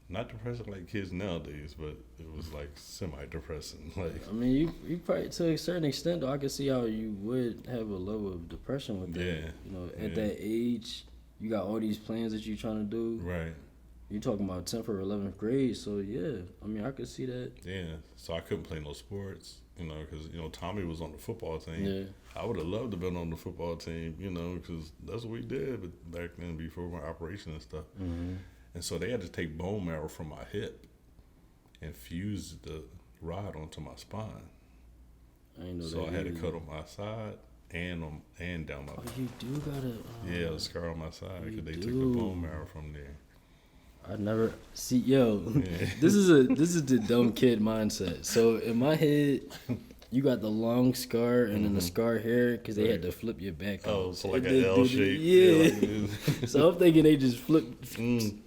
Not depressing like kids nowadays, but it was like semi-depressing. Like, I mean, you probably, to a certain extent, though, I could see how you would have a level of depression with that. Yeah. You know, at that age, you got all these plans that you're trying to do. right. You're talking about 10th or 11th grade, so yeah. I mean, I could see that. Yeah. So I couldn't play no sports, you know, because, you know, Tommy was on the football team. Yeah. I would have loved to have been on the football team, you know, because that's what we did back then before my operation and stuff. And so they had to take bone marrow from my hip and fuse the rod onto my spine. I didn't know So that. I had to cut on my side and down my Oh, you do gotta. yeah, the scar on my side because they took the do. bone marrow from there. I never see. Yo, Yeah. this is the dumb kid mindset. So in my head, you got the long scar and then the scar here because they had to flip your back. Oh, out. so like And an they L did it- shape. Yeah. Like, So I'm thinking they just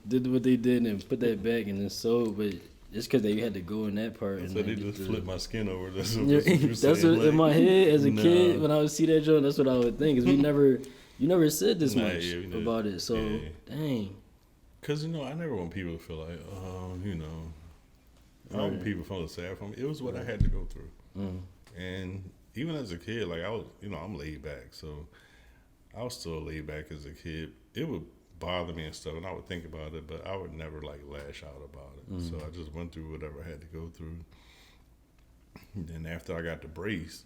did what they did and put that back and then sewed, but just because they had to go in that part. And so they then just get flipped my skin over. That's Yeah, what you that's saying. what in my head as a Nah. kid when I would see that joint. That's what I would think. Cause you never said this Nah, much yeah, we never- about it. So yeah. dang. Because, I never want people to feel like, I don't want people feeling sad for me. It was what I had to go through. And even as a kid, like I was, I'm laid back. So I was still laid back as a kid. It would bother me and stuff, and I would think about it, but I would never like lash out about it. So I just went through whatever I had to go through. And then after I got the brace,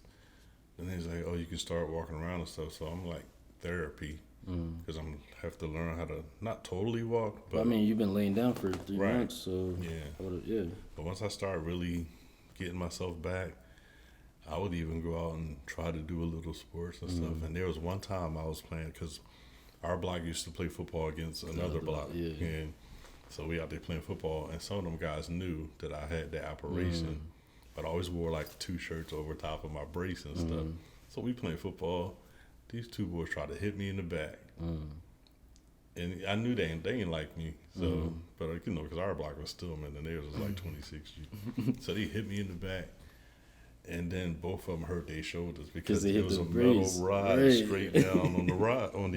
then he's like, oh, you can start walking around and stuff. So I'm like, therapy. Because I'm have to learn how to not totally walk, but I mean, you've been laying down for 3 Right. months, so yeah. But once I started really getting myself back, I would even go out and try to do a little sports and stuff. And there was one time I was playing because our block used to play football against another block, and so we out there playing football. And some of them guys knew that I had that operation, but I always wore like 2 shirts over top of my brace and stuff. So we playing football. These 2 boys tried to hit me in the back. And I knew they ain't like me. So, but because our block was Stillman and theirs was like 26G. So they hit me in the back. And then both of them hurt their shoulders because they there hit was the a brace. metal rod Right. straight down on the rod, on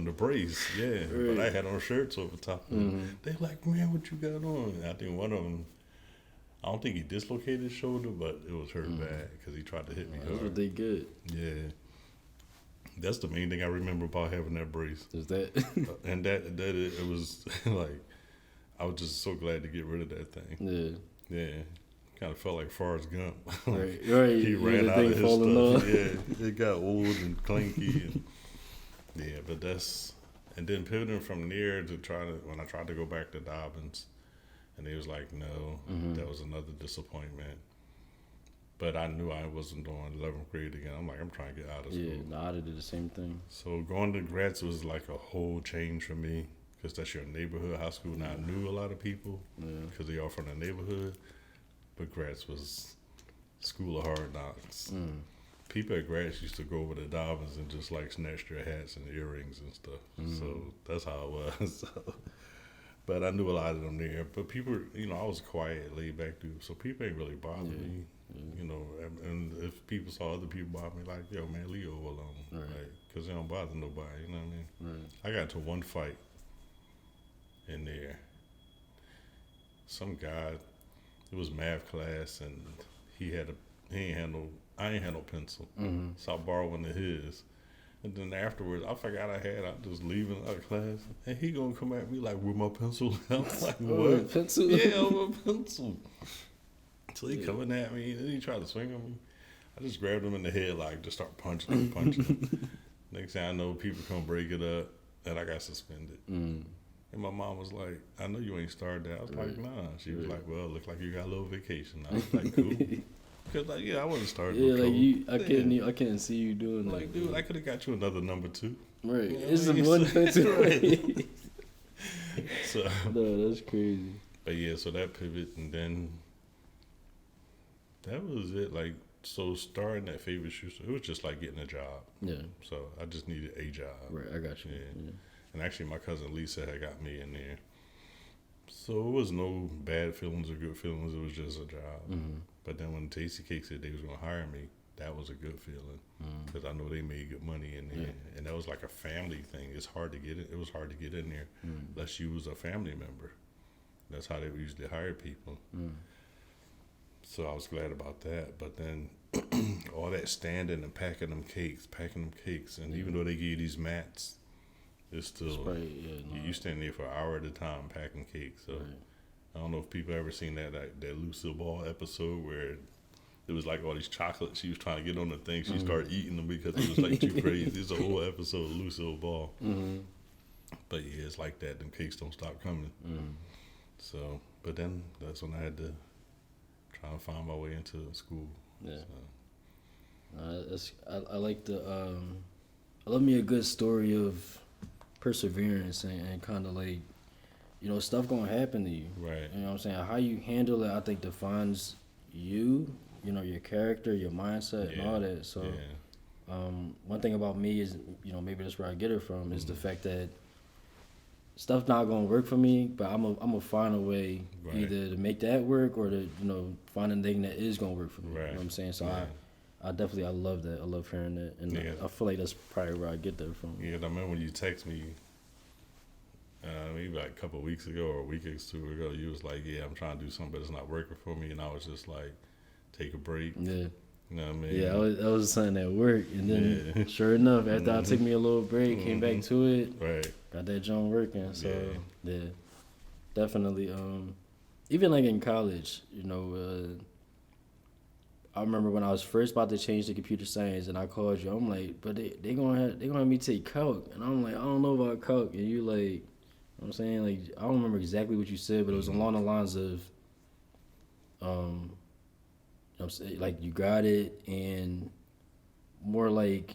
the brace. Yeah. But I had on shirts over top of it. They like, man, what you got on? And I think one of them, I don't think he dislocated his shoulder, but it was hurt bad because he tried to hit me That's hard. what they good. Yeah. That's the main thing I remember about having that brace. Is that And it was like, I was just so glad to get rid of that thing. yeah. Yeah. Kind of felt like Forrest Gump. Right. He ran the out thing of his falling stuff. off. Yeah, it got old and clanky. And, yeah, but and then pivoting from there to when I tried to go back to Dobbins, and he was like, no, that was another disappointment. But I knew I wasn't doing 11th grade again. I'm like, I'm trying to get out of school. Yeah, no, I did the same thing. So going to Gratz was like a whole change for me because that's your neighborhood high school. Now I knew a lot of people because they all from the neighborhood, but Gratz was school of hard knocks. People at Gratz used to go over to Dobbins and just like snatch their hats and earrings and stuff. So that's how it was. But I knew a lot of them there. But people, I was quiet, laid back dude, so people ain't really bother me. And if people saw other people bother me, like, yo, man, leave over alone. Right. Like, because they don't bother nobody, you know what I mean? Right. I got into one fight in there. Some guy, it was math class, and I ain't had no pencil. So I borrowed one of his. And then afterwards, I forgot I just leaving out of class. And he gonna come at me like, with my pencil? I'm like, what? Pencil? Yeah, with a pencil. So he coming at me, and then he tried to swing on me. I just grabbed him in the head, like, just start punching him. Next thing I know, people come break it up, and I got suspended. And my mom was like, I know you ain't started that. I was like, nah. She was like, well, look like you got a little vacation. I was like, cool. Because, like, yeah, I wasn't starting. Yeah, like I couldn't see you doing that. Like, dude, I could have got you another number 2. Right. You know It's what I a mean? one pencil. Right. So, No, that's crazy. but yeah, so that pivot, and then that was it. Like, so starting at Favorite Shoe Store, it was just like getting a job. Yeah. So I just needed a job. Right, I got you. Yeah. And actually, my cousin Lisa had got me in there. So it was no bad feelings or good feelings. It was just a job. But then when Tasty Cake said they was going to hire me, that was a good feeling because I know they made good money in there. And that was like a family thing. It's hard to get it. It was hard to get in there unless you was a family member. That's how they usually hire people. So I was glad about that. But then all that standing and packing them cakes. And even though they give you these mats, it's still, you stand there for an hour at a time packing cakes. So I don't know if people ever seen that Lucille Ball episode where it was like all these chocolates she was trying to get on the thing. She started eating them because it was like too crazy. It's a whole episode of Lucille Ball. But yeah, it's like that. Them cakes don't stop coming. So, but then that's when I had to try and find my way into school. Yeah. So. I like I love me a good story of perseverance and kind of like, stuff gonna happen to you. Right. You know what I'm saying? How you handle it, I think, defines you your character, your mindset, and all that. So, one thing about me is, maybe that's where I get it from, is the fact that stuff's not gonna work for me, but I'm gonna find a way either to make that work or to find a thing that is gonna work for me. You know what I'm saying? So I definitely I love that. I love hearing that, and I feel like that's probably where I get that from. Yeah, I remember when you text me, maybe like a couple of weeks ago or a week or two ago, you was like, "Yeah, I'm trying to do something, but it's not working for me," and I was just like, "Take a break." Yeah. You know what I mean? Yeah, I was something at work, and then sure enough, after I took me a little break, came back to it, got that joint working. So definitely. Even like in college, I remember when I was first about to change to computer science, and I called you. I'm like, but they gonna have me take calc, and I'm like, I don't know about calc, and you like, you know what I'm saying, like, I don't remember exactly what you said, but it was along the lines of, I'm saying, like, you got it, and more like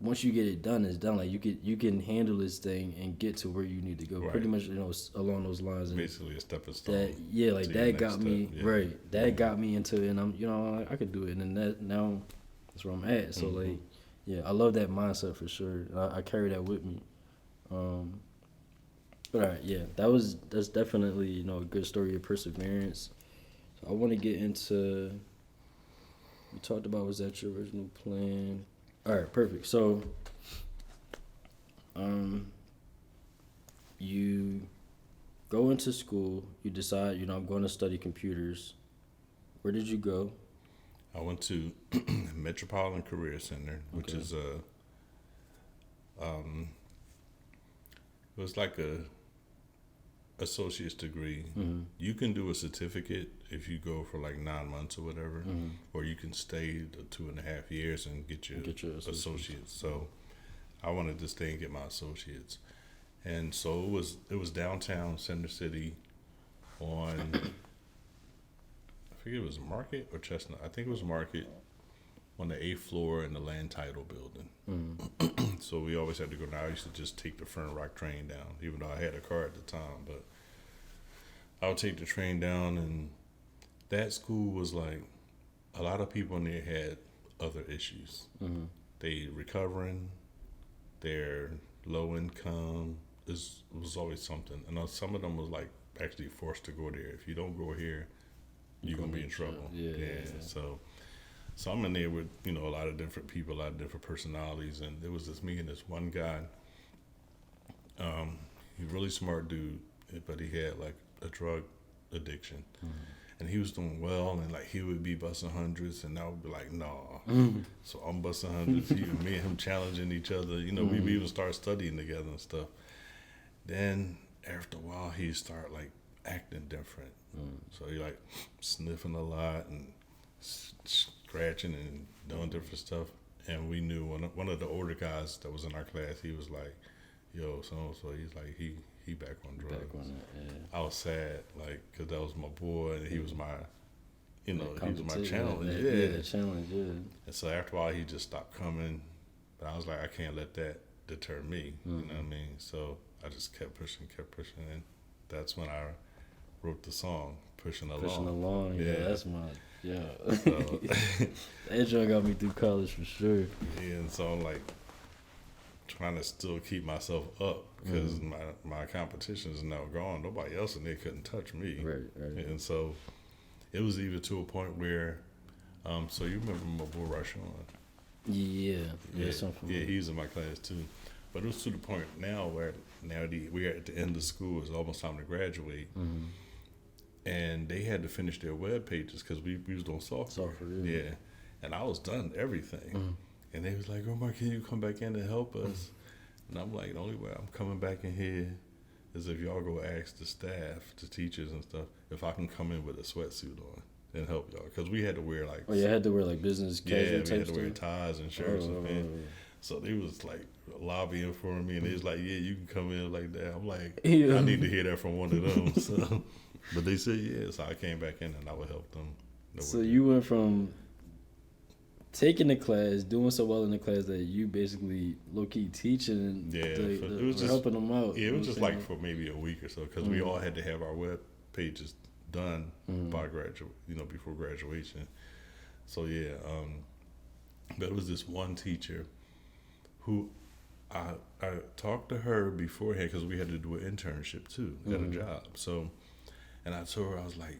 once you get it done, it's done. Like, you can handle this thing and get to where you need to go. Pretty much, along those lines. And basically a stepping stone. That got me That got me into it, and I'm, I could do it, and then now that's where I'm at. So like, I love that mindset for sure. I carry that with me. But all right, that's definitely a good story of perseverance. So I want to get into. We talked about, was that your original plan? All right, perfect. So, you go into school. You decide, I'm going to study computers. Where did you go? I went to Metropolitan Career Center, which is it was like a associate's degree. You can do a certificate if you go for like 9 months or whatever, or you can stay the 2.5 years and get your associates. So I wanted to stay and get my associates, and so it was downtown Center City on I forget it was Market or Chestnut. I think it was Market, on the 8th floor in the land title building. So we always had to go down. I used to just take the Fern Rock train down, even though I had a car at the time. But I would take the train down, and that school was like, a lot of people in there had other issues. They recovering, they're low income. It was always something. And some of them was like actually forced to go there. If you don't go here, you're going to be in trouble. So I'm in there with, a lot of different people, a lot of different personalities, and there was me and this one guy. He's a really smart dude, but he had like a drug addiction. And he was doing well, and like he would be busting hundreds, and I would be like, nah. So I'm busting hundreds, me and him challenging each other. We even start studying together and stuff. Then after a while, he start like acting different. So he like sniffing a lot and scratching and doing different stuff. And we knew one of the older guys that was in our class, he was like, yo, so he's like, he back on drugs. I was sad, like, because that was my boy, and he was my, he was my challenge. The challenge, And so after a while, he just stopped coming. But I was like, I can't let that deter me, you know what I mean? So I just kept pushing, and that's when I wrote the song, Pushing Along. That's my, So, that joint got me through college for sure. Yeah, and so I'm like trying to still keep myself up, because my competition is now gone. Nobody else in there couldn't touch me. Right. And so it was even to a point where, so you remember my boy Rashawn? Yeah, he's in my class too. But it was to the point now where we're at the end of school. It's almost time to graduate. And they had to finish their web pages because we was doing software. Yeah. And I was done everything. And they was like, Omar, can you come back in and help us? And I'm like, the only way I'm coming back in here is if y'all go ask the staff, the teachers and stuff, if I can come in with a sweatsuit on and help y'all. Because we had to wear like... Oh, you had to wear like business casual type stuff? Yeah, we had to wear ties and shirts and pants. So they was like lobbying for me, and they was like, yeah, you can come in like that. I'm like, I need to hear that from one of them. So, but they said, yeah. So I came back in and I would help them. So you went from taking the class, doing so well in the class that you basically low-key teaching, it was just helping them out. Yeah, it was just like for maybe a week or so, because we all had to have our web pages done by before graduation. So yeah, there was this one teacher who I talked to her beforehand because we had to do an internship too at a job. So, and I told her, I was like,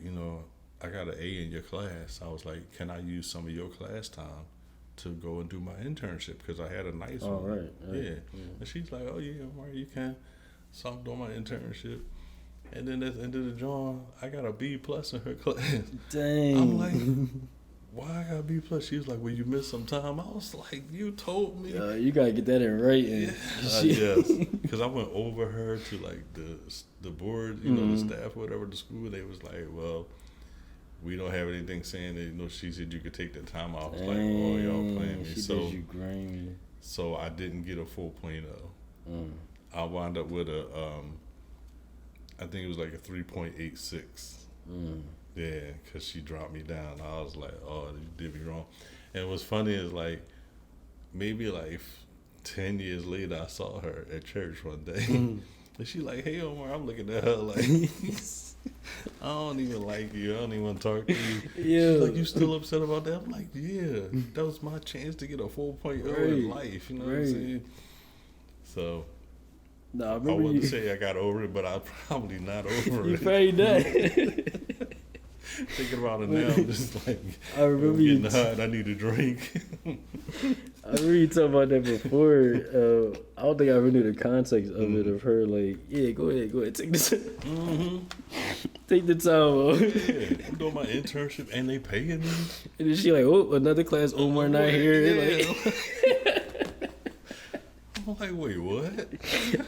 I got an A in your class. I was like, can I use some of your class time to go and do my internship because I had a nice one. Right. Yeah. And she's like, oh yeah, Omar, you can. So I'm doing my internship. And then at the end of the job, I got a B plus in her class. Dang. I'm like, why I got a B plus? She was like, well, you missed some time. I was like, you told me. You gotta get that in writing. Yeah. Yes, because I went over her to like the board, the staff, whatever, the school. They was like, well, we don't have anything saying that. She said you could take that time off. I was like, oh, y'all playing me. She did you grimy. So I didn't get a 4.0. I wound up with I think it was like a 3.86. Yeah, because she dropped me down. I was like, oh, you did me wrong. And what's funny is like, maybe like 10 years later, I saw her at church one day. And she like, hey, Omar, I'm looking at her like, I don't even like you. I don't even want to talk to you. Yeah. She's like, you still upset about that? I'm like, yeah, that was my chance to get a 4.0 in life. You know what I'm saying? So, I wouldn't say I got over it, but I'm probably not over you it. probably not. Thinking about it now, I'm just like, I remember I'm getting hot. I need a drink. I remember you talking about that before. I don't think I ever knew the context of it, of her like, yeah, go ahead, take this. Take the time. Yeah, I'm doing my internship and they paying me. And then she like, oh, another class, Omar not here. Yeah. Like, I'm like, wait, what?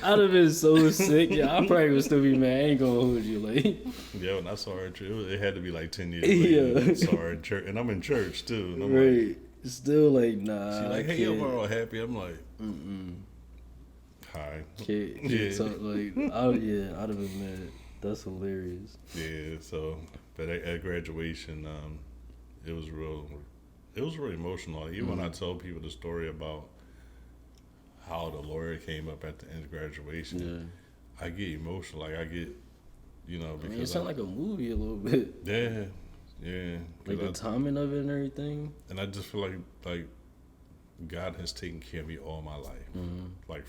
I'd have been so sick. Yeah, I probably would still be mad. I ain't gonna hold you. Like, yeah, when I saw her, it had to be like 10 years later. Yeah. I saw her in church, and I'm in church too. And I'm right. like, Still like, nah. she's like, I hey, can't. Omar, all happy. I'm like, hi. Can't Yeah. talk, like, I'd have been mad. That's hilarious. Yeah, so, but at graduation, it was really emotional. Even when I tell people the story about how the lawyer came up at the end of graduation, I get emotional. Like I get, because it sounds like a movie a little bit. Yeah. Like the timing of it and everything. And I just feel like God has taken care of me all my life. Like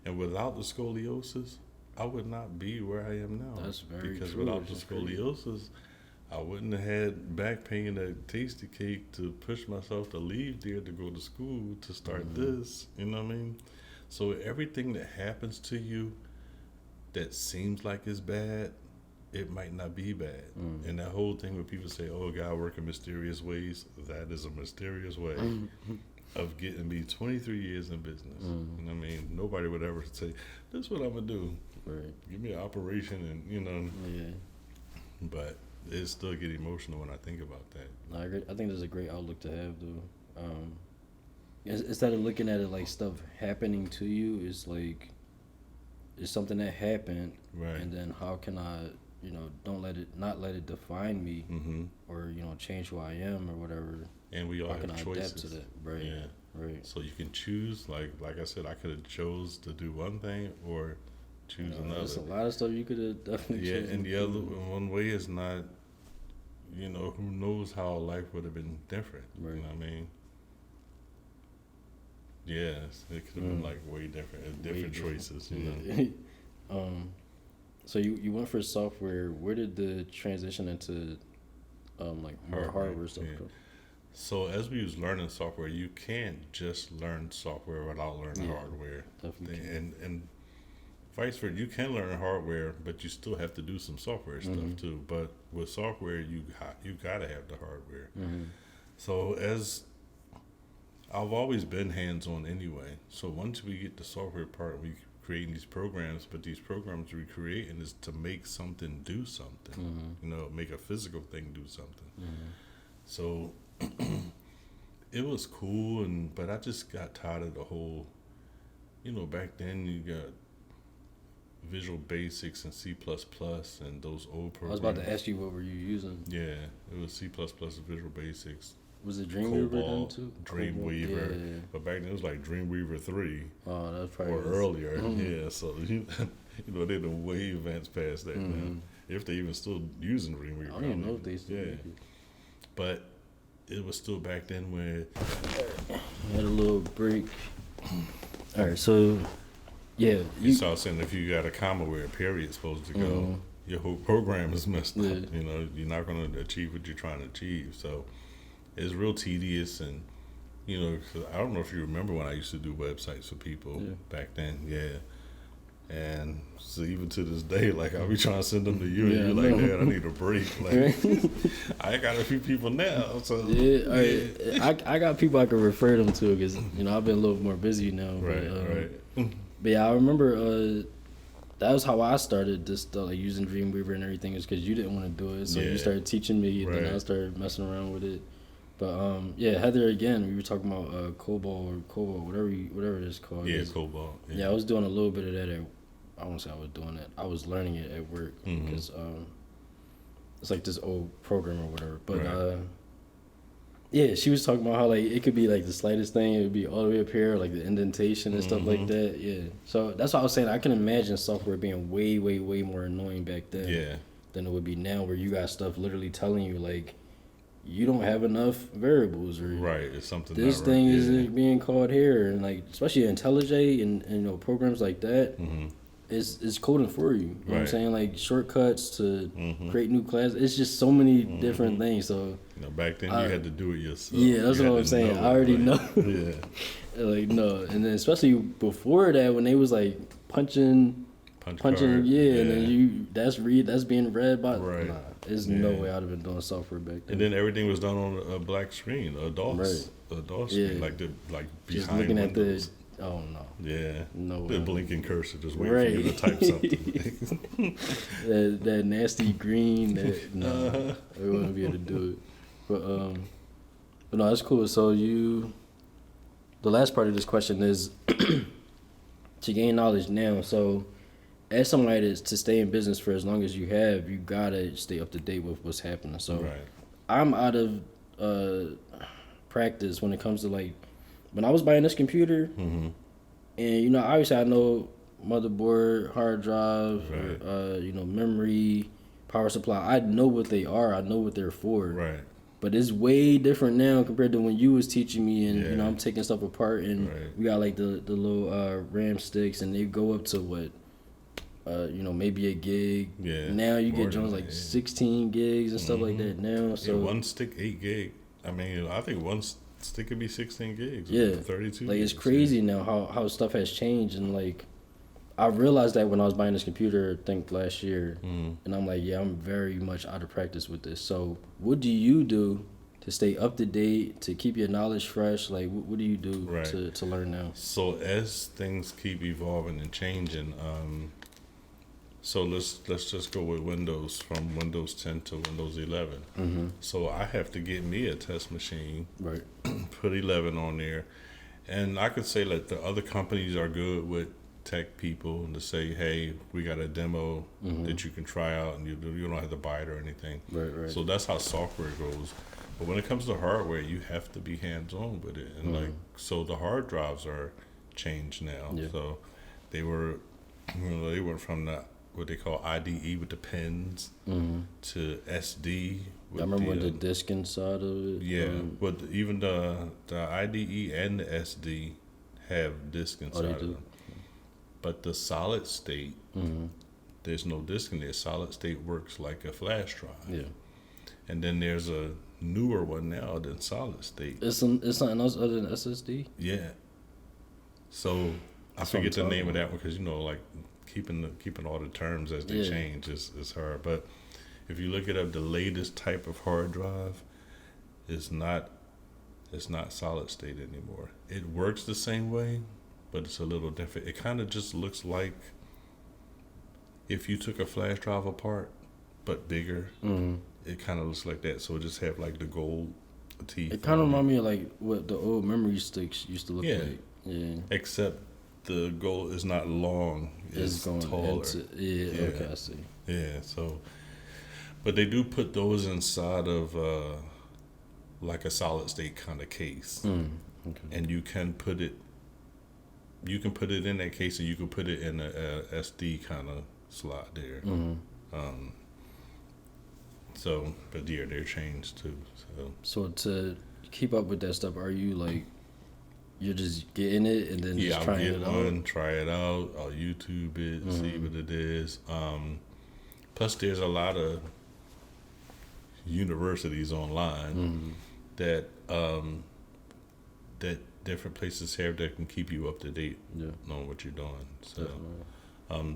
and without the scoliosis, I would not be where I am now. That's very because true. without the scoliosis, I wouldn't have had back pain that tasty cake to push myself to leave there to go to school to start this. You know what I mean? So everything that happens to you that seems like it's bad, it might not be bad. And that whole thing where people say, oh, God work in mysterious ways, that is a mysterious way of getting me 23 years in business. You know what I mean? Nobody would ever say, this is what I'm going to do. Right. Give me an operation and, Yeah. But it still get emotional when I think about that. I agree. I think that's a great outlook to have, though. Instead of looking at it like stuff happening to you, it's like it's something that happened, Right. and then how can I, not let it define me, or change who I am or whatever. And we all How can have I choices. adapt to that? Right. Yeah. Right. So you can choose, like I said, I could have chose to do one thing or choose another. There's a lot of stuff you could have definitely. Yeah, chosen and the to other do. one way is not, who knows how life would have been different. Right. You know what I mean? Yes, it could have been like way different, different choices. So you went for software. Where did the transition into like more hardware stuff come? So as we was learning software, you can't just learn software without learning hardware. Definitely. And vice versa, you can learn hardware, but you still have to do some software stuff too. But with software, you gotta have the hardware. So as I've always been hands-on anyway. So once we get the software part, we creating these programs, but these programs we're creating is to make something do something. Make a physical thing do something. So it was cool, but I just got tired of the whole. Back then you got Visual Basics and C++ and those old programs. I was about to ask you what were you using. Yeah, it was C++ Visual Basics. Was it Dreamweaver then too? Dreamweaver. Yeah. But back then it was like Dreamweaver 3 Oh, that was probably or earlier. Yeah, so they're the way advanced past that now. If they even still using Dreamweaver. I don't even know if they still. Yeah. But it was still back then where Had a little break. All right, so yeah, you start saying if you got a comma where a period's supposed to go, your whole program is messed up. You know, you're not going to achieve what you're trying to achieve. So it's real tedious, and you know, 'cause I don't know if you remember when I used to do websites for people back then. Yeah. And so even to this day, like I'll be trying to send them to you, and you're like, "Dad, I need a break." Like I got a few people now, so I got people I can refer them to because you know I've been a little more busy now. Right. But yeah, I remember that was how I started this stuff, like using Dreamweaver and everything, is because you didn't want to do it, so you started teaching me, and then I started messing around with it. But yeah, Heather, again, we were talking about Cobalt, whatever it is called. Yeah, Cobalt. Yeah, I was doing a little bit of that I won't say I was doing it. I was learning it at work because it's like this old program or whatever. But yeah, she was talking about how like it could be like the slightest thing. It would be all the way up here, like the indentation and stuff like that. Yeah. So that's what I was saying. I can imagine software being way, way, way more annoying back then than it would be now, where you got stuff literally telling you like you don't have enough variables, or it's something. This thing isn't being called here, and like especially IntelliJ and you know programs like that. It's coding for you. You know what I'm saying? Like shortcuts to create new classes. It's just so many different things. So you know, back then you had to do it yourself. Yeah, that's what I'm saying. I already know. Yeah. Like no, and then especially before that when they was like punching, and then that's being read by. Nah, there's no way I'd have been doing software back then. And then everything was done on a black screen, a DOS, screen, like behind just looking Windows. At oh no. Yeah. No the way. blinking cursor just waiting for you to type something. that nasty green. No, we wouldn't be able to do it. But no, that's cool. So the last part of this question is to gain knowledge now. So as somebody to stay in business for as long as you have, you gotta stay up to date with what's happening. So I'm out of practice when it comes to like when I was buying this computer, and you know obviously I know motherboard, hard drive, you know memory, power supply. I know what they are. I know what they're for. Right. But it's way different now compared to when you was teaching me, and you know I'm taking stuff apart, and we got like the little RAM sticks, and they go up to what, you know, maybe a gig. Yeah. Now you get joints like 16 gigs and stuff like that now. So one stick 8 gig. I mean, I think one stick could be 16 gigs. 32. Like it's crazy now how stuff has changed, and like I realized that when I was buying this computer, I think last year, and I'm like, I'm very much out of practice with this. So what do you do to stay up to date, to keep your knowledge fresh? Like what do you do to learn now? So as things keep evolving and changing, so let's just go with Windows, from Windows 10 to Windows 11. So I have to get me a test machine, put 11 on there, and I could say that the other companies are good with tech people and to say, hey, we got a demo that you can try out, and you don't have to buy it or anything. Right. So that's how software goes. But when it comes to hardware, you have to be hands-on with it, and like so the hard drives are changed now. So they were, they went from the what they call IDE with the pens to SD. I remember with the disk inside of it. Yeah, but even the IDE and the SD have disk inside of them. But the solid state, there's no disk in there. Solid state works like a flash drive. Yeah. And then there's a newer one now than solid state. It's something else other than SSD? Yeah. So I forget the name of that one because, you know, like keeping all the terms as they change is hard. But if you look it up, the latest type of hard drive is not solid state anymore. It works the same way, but it's a little different. It kind of just looks like if you took a flash drive apart, but bigger. It kind of looks like that. So it just have like the gold teeth. It kind of reminds me of like what the old memory sticks used to look like. Yeah. Except the gold is not long. It's going taller. Okay, I see. Yeah. So, but they do put those inside of like a solid state kind of case, and you can put it. You can put it in that case, and you can put it in a SD kind of slot there. So, but yeah, they're changed too. So to keep up with that stuff, are you like, you're just getting it and then just I'll trying get it one, out? try it out. I'll YouTube it, see what it is. Plus, there's a lot of universities online that that different places have that can keep you up to date on what you're doing. So,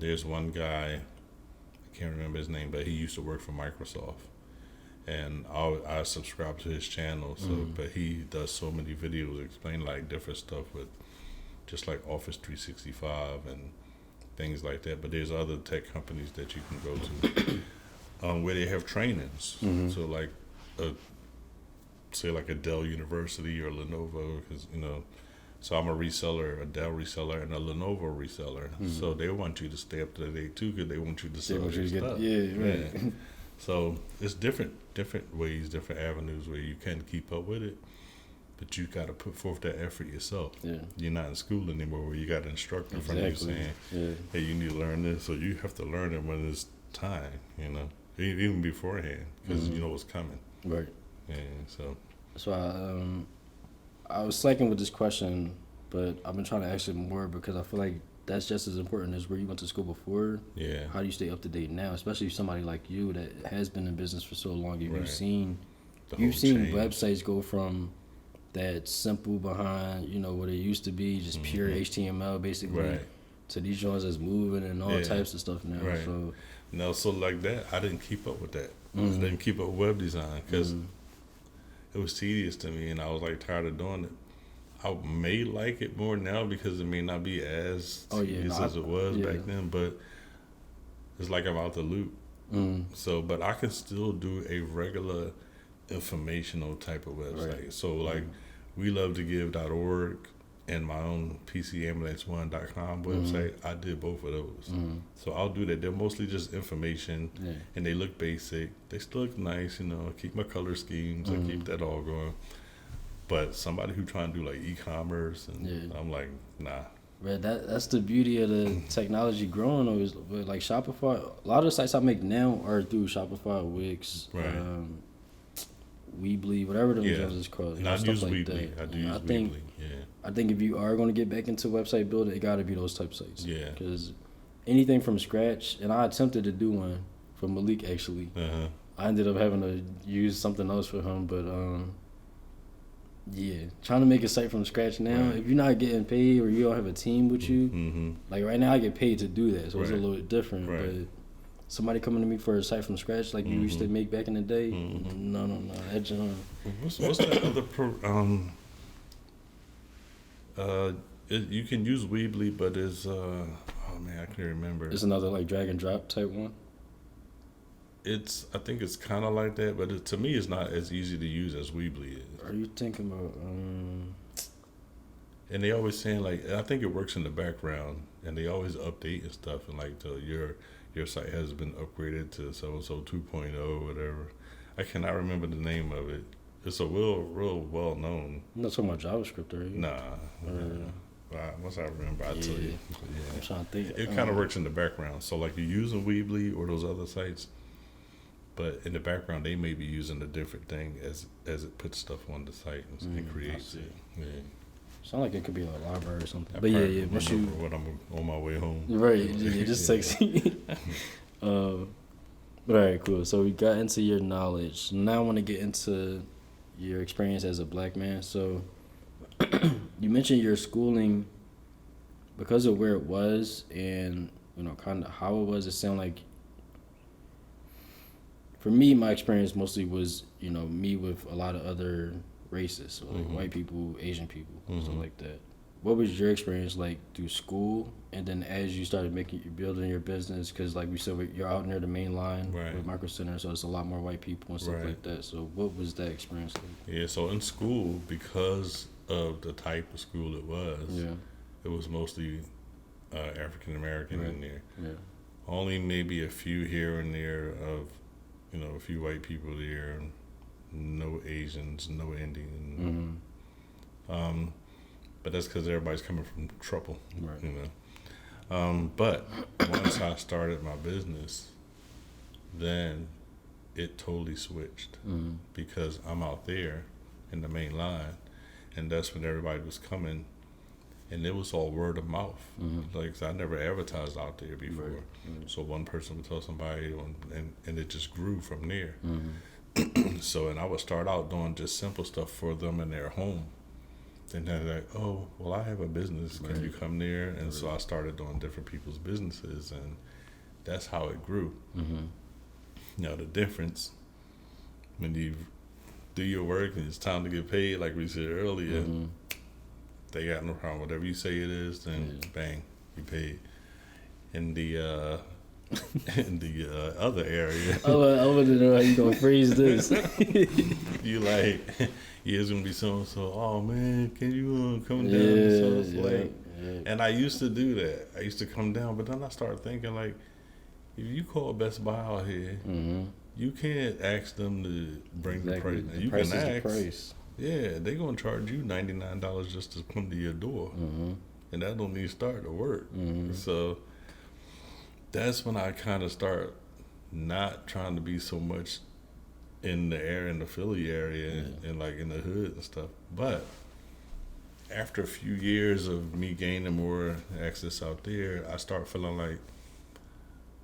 there's one guy, I can't remember his name, but he used to work for Microsoft, and I subscribe to his channel. So, but he does so many videos explaining like different stuff with just like Office 365 and things like that. But there's other tech companies that you can go to where they have trainings. So like, say like a Dell University or Lenovo, because so I'm a reseller, a Dell reseller, and a Lenovo reseller. So they want you to stay up to date too, because they want you to sell their stuff. Right. So it's different ways, different avenues where you can keep up with it, but you got to put forth that effort yourself. Yeah. You're not in school anymore where you got an instructor in front of you saying, hey, you need to learn this, so you have to learn it when it's time, even beforehand, because you know what's coming. Right. Yeah, so I was slacking with this question, but I've been trying to ask it more because I feel like that's just as important as where you went to school before. Yeah. How do you stay up to date now, especially somebody like you that has been in business for so long? You've seen websites go from that simple behind, what it used to be, just pure HTML basically, to these joints that's moving and all types of stuff now. Right. So like that, I didn't keep up with that. I didn't keep up with web design because it was tedious to me, and I was like tired of doing it. I may like it more now because it may not be as tedious as it was back then, but it's like I'm out the loop. So, but I can still do a regular informational type of website. Right. So, like, welovetogive.org and my own PCambulance1.com website, I did both of those. So I'll do that. They're mostly just information, and they look basic. They still look nice, I keep my color schemes. I keep that all going. But somebody who trying to do like e-commerce, and I'm like, nah. Right, that's the beauty of the technology growing. Always with like Shopify. A lot of the sites I make now are through Shopify, Wix, Weebly, whatever those is called. And I use Weebly. I do use Weebly. I think if you are going to get back into website building, it got to be those type of sites. Yeah. Because anything from scratch, and I attempted to do one for Malik actually. I ended up having to use something else for him, but trying to make a site from scratch now, if you're not getting paid or you don't have a team with you, like right now I get paid to do that, so it's a little bit different. But somebody coming to me for a site from scratch like you used to make back in the day, no, that John. What's that other you can use Weebly, but it's I can't remember. It's another like drag and drop type one. I think it's kind of like that, but to me, it's not as easy to use as Weebly is. Are you thinking about? And they always saying like, I think it works in the background, and they always update and stuff, and like your site has been upgraded to so 2.0, whatever. I cannot remember the name of it. It's a real well known. You're not talking about JavaScript, are you? Nah. Once I remember, I'll tell you. I'm trying to think. It kind of works in the background. So like you're using Weebly or those other sites, but in the background they may be using a different thing as it puts stuff on the site and creates it. Yeah. Sound like it could be a library or something. But once when I'm on my way home. Right. Just sexy. All right, cool. So we got into your knowledge. Now I want to get into your experience as a black man. So you mentioned your schooling because of where it was and kind of how it was. It sounded like, for me, my experience mostly was me with a lot of other races, so like white people, Asian people, stuff like that. What was your experience like through school, and then as you started building your business? Because like we said, you're out near the main line with Micro Center, so it's a lot more white people and stuff like that. So what was that experience like? Yeah, so in school, because of the type of school it was, it was mostly African American in there. Yeah. Only maybe a few here and there of a few white people there. No Asians, no Indian. But that's because everybody's coming from trouble, But once I started my business, then it totally switched because I'm out there in the main line, and that's when everybody was coming, and it was all word of mouth. Like, 'cause I never advertised out there before, so one person would tell somebody, and it just grew from there. So, and I would start out doing just simple stuff for them in their home. Then they're like, oh, well, I have a business. Can you come there? And so I started doing different people's businesses, and that's how it grew. Now, the difference, when you do your work and it's time to get paid, like we said earlier, they got no problem. Whatever you say it is, then bang, you paid. In the other area, I want to know how you gonna phrase this. you like, yeah, it's gonna be so and so. Oh man, can you come down? So and I used to do that. I used to come down, but then I started thinking, like, if you call Best Buy out here, you can't ask them to bring the price. The you price can is ask. the price. Yeah, they're gonna charge you $99 just to come to your door, and that don't even start to work. So that's when I kind of start not trying to be so much in the Philly area and like in the hood and stuff. But after a few years of me gaining more access out there, I start feeling like,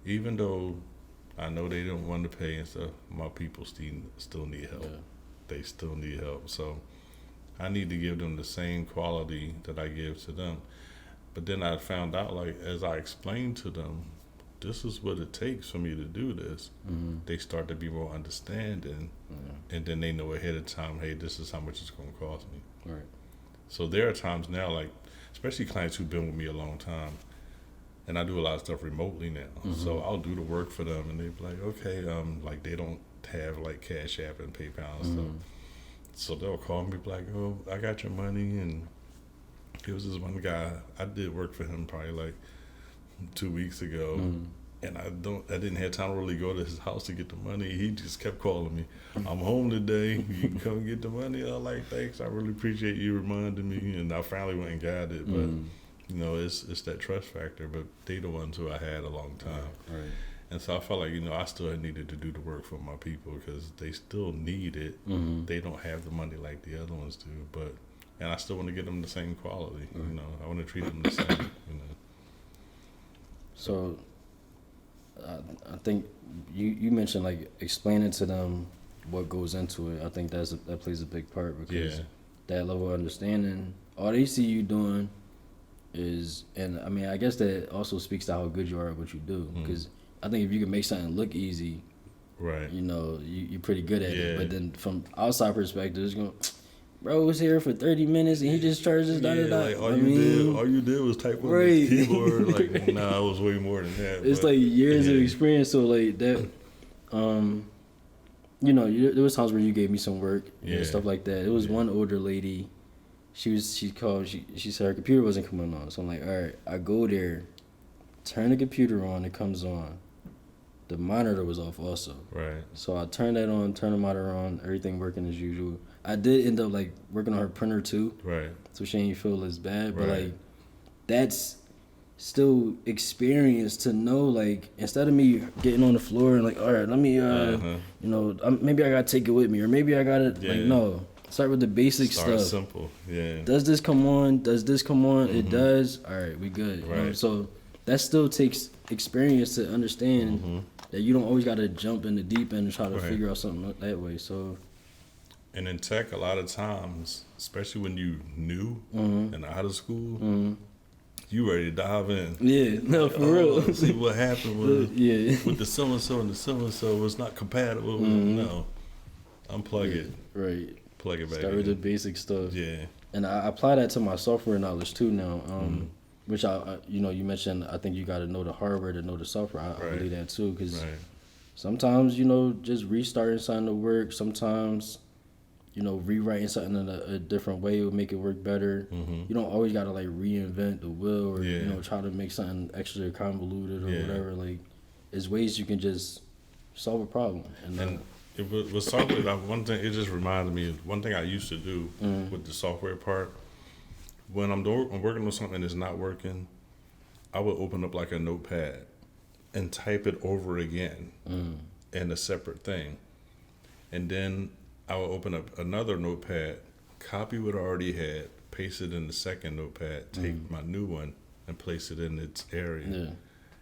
even though I know they don't want to pay and stuff, my people still need help. They still need help. So I need to give them the same quality that I give to them. But then I found out, like, as I explained to them, this is what it takes for me to do this, they start to be more understanding, and then they know ahead of time, hey, this is how much it's going to cost me. Right. So there are times now, like, especially clients who've been with me a long time, and I do a lot of stuff remotely now. So I'll do the work for them, and they be like, okay, like, they don't have like Cash App and PayPal and stuff. So they'll call me, be like, oh, I got your money. And there was this one guy, I did work for him probably like 2 weeks ago, and I didn't have time to really go to his house to get the money. He just kept calling me, I'm home today, you can come get the money. I was like, thanks, I really appreciate you reminding me. And I finally went and got it. But you know, it's that trust factor. But they the ones who I had a long time. Right. And so I felt like, you know, I still needed to do the work for my people because they still need it. They don't have the money like the other ones do, and I still want to get them the same quality. You know, I want to treat them the same. You know. So I think you mentioned like explaining to them what goes into it. I think that plays a big part because that level of understanding, all they see you doing is, and I mean, I guess that also speaks to how good you are at what you do. Because I think if you can make something look easy, right, you know, you're pretty good at it. But then from outside perspective, it's going, bro was here for 30 minutes and he just charges like all you did was type on the keyboard. Like, nah, it was way more than that. It's like years of experience. So like that, you know, there was times where you gave me some work and stuff like that. It was one older lady. She said her computer wasn't coming on. So I'm like, all right, I go there, turn the computer on, it comes on. The monitor was off also. Right. So I turned that on, turned the monitor on, everything working as usual. I did end up like working on her printer too. Right. So she ain't feel as bad. But like that's still experience to know, like, instead of me getting on the floor and like, all right, let me you know, maybe I gotta take it with me, or maybe I gotta like, no. Start with the basic stuff. Start simple. Yeah. Does this come on? Does this come on? It does. All right, we good. Right. You know? So that still takes experience to understand that you don't always got to jump in the deep end and try to figure out something that way. So, and in tech, a lot of times, especially when you new and out of school, you ready to dive in. Yeah, no, for real. See what happened with the so and so and the so and so was not compatible. No, unplug it. Right. Plug it back. Start with the basic stuff. Yeah. And I apply that to my software knowledge too now. Which you know, you mentioned, I think you got to know the hardware to know the software. I believe that too, because sometimes, you know, just restarting something to work. Sometimes, you know, rewriting something in a different way will make it work better. You don't always got to like reinvent the wheel or you know, try to make something extra convoluted or whatever. Like, there's ways you can just solve a problem. And with software, one thing, it just reminded me of one thing I used to do with the software part. When I'm working on something that's not working, I would open up like a notepad and type it over again and a separate thing. And then I would open up another notepad, copy what I already had, paste it in the second notepad, take my new one, and place it in its area. Yeah.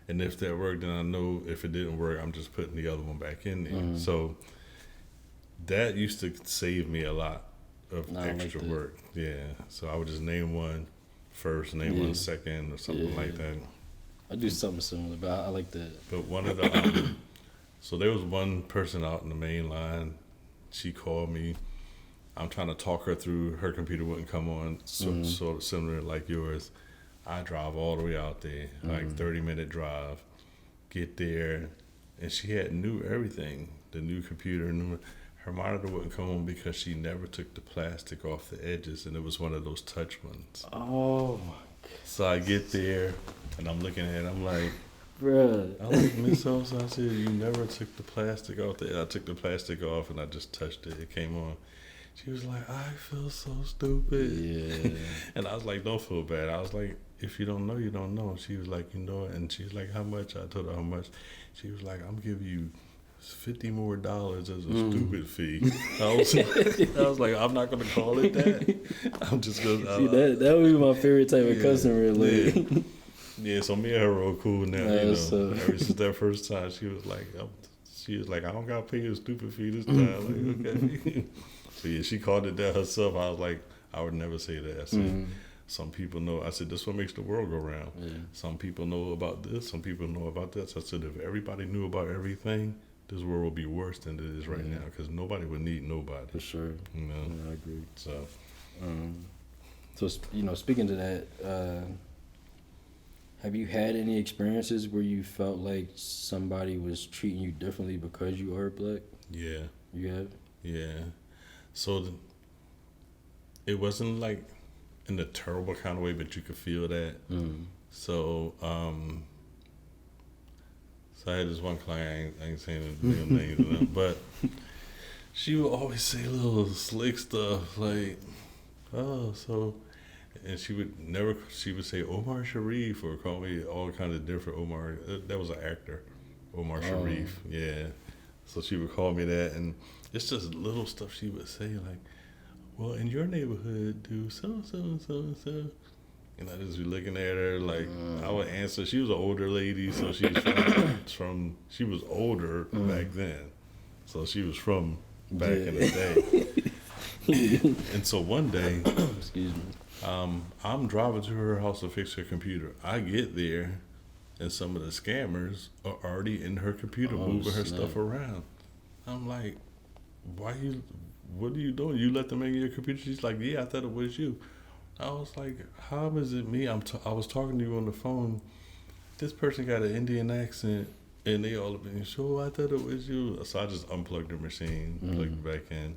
And if that worked, then I know if it didn't work, I'm just putting the other one back in there. So that used to save me a lot of extra work. Yeah. So I would just name one first, name one second, or something like that. I do something similar, but I like that. But one of the so there was one person out in the main line. She called me. I'm trying to talk her through. Her computer wouldn't come on. Sort of similar like yours. I drive all the way out there, like 30-minute drive. Get there, and she had new everything. The new computer, her monitor wouldn't come on because she never took the plastic off the edges, and it was one of those touch ones. Oh. So I get there, and I'm looking at it. I'm like, bruh. I like Miss Sosa. I said, you never took the plastic off there. I took the plastic off, and I just touched it. It came on. She was like, I feel so stupid. Yeah. And I was like, don't feel bad. I was like, if you don't know, you don't know. She was like, you know it. And she was like, how much? I told her how much. She was like, I'm giving you $50 more as a stupid fee. I was like, I'm not going to call it that. I'm just going to. See, that would be my favorite type of customer. Like. Yeah, so me and her were cool now. Ever since that first time, she was like, I don't got to pay you a stupid fee this time. Like, okay. So yeah, she called it that herself. I was like, I would never say that. I said, some people know. I said, this is what makes the world go round. Yeah. Some people know about this. Some people know about this. I said, if everybody knew about everything, this world would be worse than it is right now, because nobody would need nobody. For sure. You know? Yeah, I agree. So, speaking to that, have you had any experiences where you felt like somebody was treating you differently because you are black? Yeah. You have? Yeah. So it wasn't like in a terrible kind of way, but you could feel that. So, so I had this one client, I ain't saying the real names of them, but she would always say little slick stuff like, oh, so, and she would say Omar Sharif, or call me all kinds of different Omar. That was an actor, Omar Sharif. Yeah. So she would call me that, and it's just little stuff she would say like, well, in your neighborhood, do so. And I just be looking at her like, I would answer. She was an older lady, so she was she was older back then. So she was from back in the day. And so one day, excuse me, I'm driving to her house to fix her computer. I get there, and some of the scammers are already in her computer moving her stuff around. I'm like, what are you doing? You let them in your computer? She's like, yeah, I thought it was you. I was like, how is it me? I was talking to you on the phone. This person got an Indian accent, and they all been, so I thought it was you. So I just unplugged the machine, plugged it back in.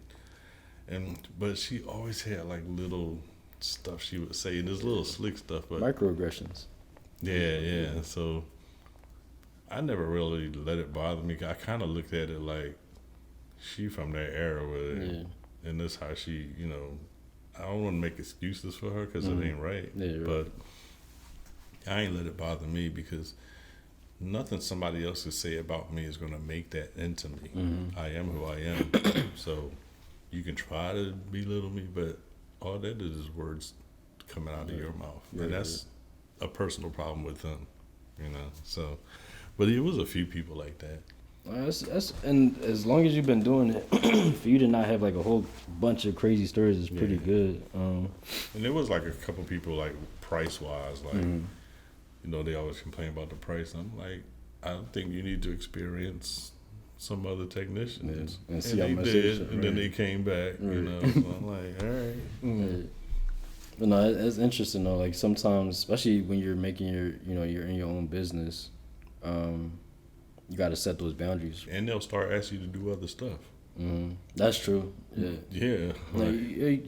But she always had like little stuff she would say, and this little slick stuff. But microaggressions. Yeah. So I never really let it bother me. I kind of looked at it like, she from that era with it, and that's how she, I don't want to make excuses for her because it ain't right. Yeah, but I ain't let it bother me, because nothing somebody else could say about me is going to make that into me. I am who I am. So you can try to belittle me, but all that is words coming out of your mouth, and that's a personal problem with them, So, but it was a few people like that. That's and as long as you've been doing it, for you to not have like a whole bunch of crazy stories is pretty good. And there was like a couple people like price wise, like they always complain about the price. I'm like, I think you need to experience some other technicians, and see and how they did, and then they came back. So I'm like, all right. But no, it's interesting though. Like sometimes, especially when you're making you're in your own business. You got to set those boundaries. And they'll start asking you to do other stuff. That's true. Yeah. Yeah. Like,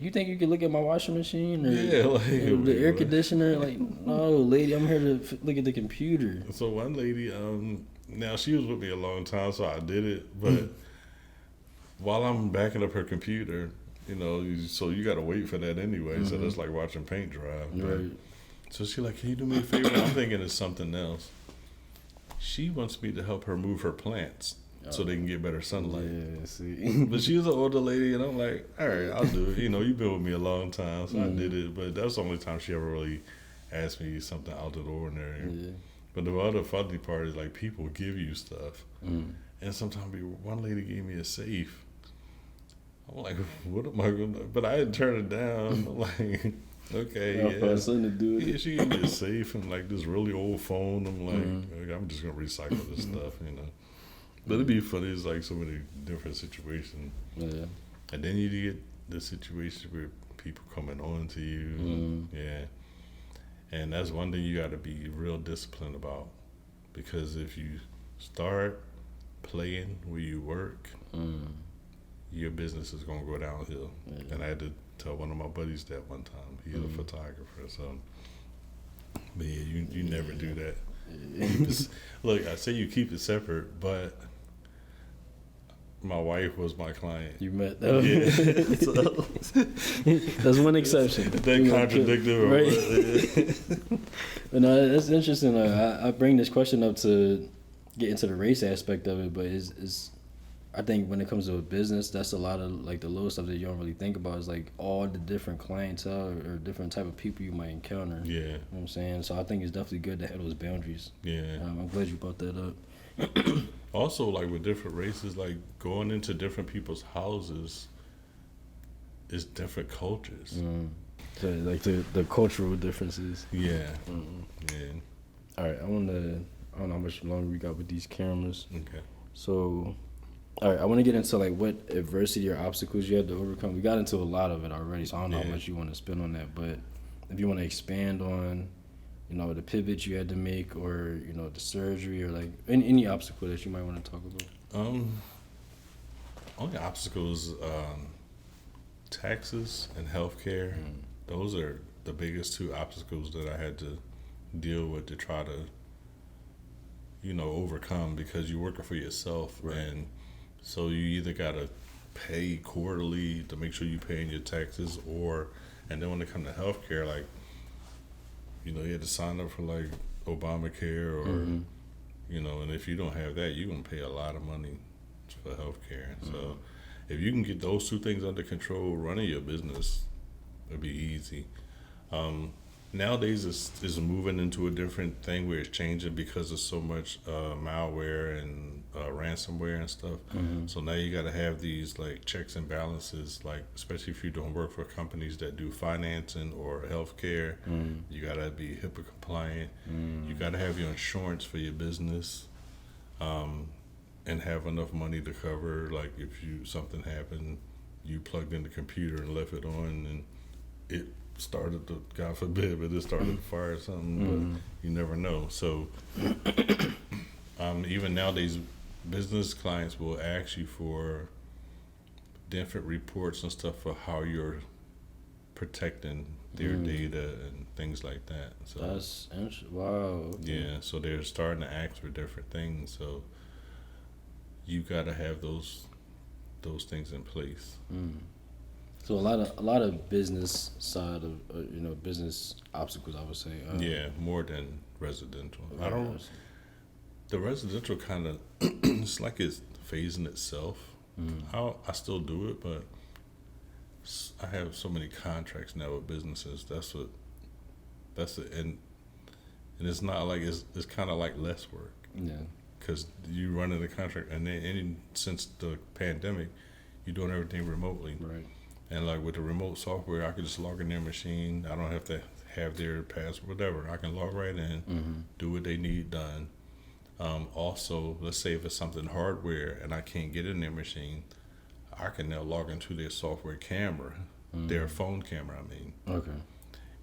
you think you can look at my washing machine? Or, or the air conditioner? Like, no, lady, I'm here to look at the computer. So one lady, now she was with me a long time, so I did it. But while I'm backing up her computer, so you got to wait for that anyway. So that's like watching paint dry. Right. So she's like, can you do me a favor? I'm thinking it's something else. She wants me to help her move her plants so they can get better sunlight. Yeah, see. But she was an older lady, and I'm like, all right, I'll do it. You've been with me a long time, so I did it. But that's the only time she ever really asked me something out of the ordinary. Yeah. But the other funny part is, like, people give you stuff. And sometimes one lady gave me a safe. I'm like, what am I going to do? But I didn't turn it down. I'm like, okay, yeah. Something to do with Yeah, she gave me a safe and, like, this really old phone. I'm like, I'm just going to recycle this stuff, But it'd be funny. It's like so many different situations. Yeah. And then you get the situation where people coming on to you. Yeah. And that's one thing you got to be real disciplined about. Because if you start playing where you work, your business is going to go downhill. Yeah. And I had to tell one of my buddies that one time. He's a photographer. So, but yeah, you never do that. Look, I say you keep it separate, but my wife was my client. You met them. Yeah. That's one exception. That contradicted, right? But no, that's interesting. I bring this question up to get into the race aspect of it, but is I think when it comes to a business, that's a lot of like the little stuff that you don't really think about is like all the different clientele or different type of people you might encounter. Yeah. You know what I'm saying? So I think it's definitely good to have those boundaries. Yeah. I'm glad you brought that up. Also, like with different races, like going into different people's houses is different cultures. So like the cultural differences. Yeah. Yeah. All right, I don't know how much longer we got with these cameras. Okay. So, all right, I want to get into like what adversity or obstacles you had to overcome. We got into a lot of it already, so I don't know how much you want to spend on that. But if you want to expand on, the pivot you had to make, or the surgery, or like any obstacle that you might want to talk about. Only obstacles, taxes and healthcare. Those are the biggest two obstacles that I had to deal with to try to, overcome, because you're working for yourself, right. And so you either gotta pay quarterly to make sure you're paying your taxes, and then when it comes to healthcare, like, you had to sign up for like Obamacare, or and if you don't have that, you're gonna pay a lot of money for healthcare. So if you can get those two things under control, running your business would be easy. Nowadays it's moving into a different thing where it's changing because of so much malware and ransomware and stuff. So now you got to have these like checks and balances, like especially if you don't work for companies that do financing or healthcare. You got to be HIPAA compliant. You got to have your insurance for your business, and have enough money to cover, like if something happened, you plugged in the computer and left it on and it started to, God forbid, but it started to fire or something, but you never know. So even nowadays, business clients will ask you for different reports and stuff for how you're protecting their data and things like that. So that's interesting. Wow. Okay. Yeah, so they're starting to ask for different things. So you got to have those things in place. So a lot of business side of business obstacles, I would say. Yeah, more than residential. Right. The residential kind of it's like it's phasing itself. I still do it, but I have so many contracts now with businesses. That's it, and it's not like it's kind of like less work. Yeah. Because you run in the contract, and then since the pandemic, you're doing everything remotely. Right. And like with the remote software, I can just log in their machine. I don't have to have their password, whatever. I can log right in, do what they need done. Also, let's say if it's something hardware and I can't get in their machine, I can now log into their software camera, their phone camera, I mean. Okay.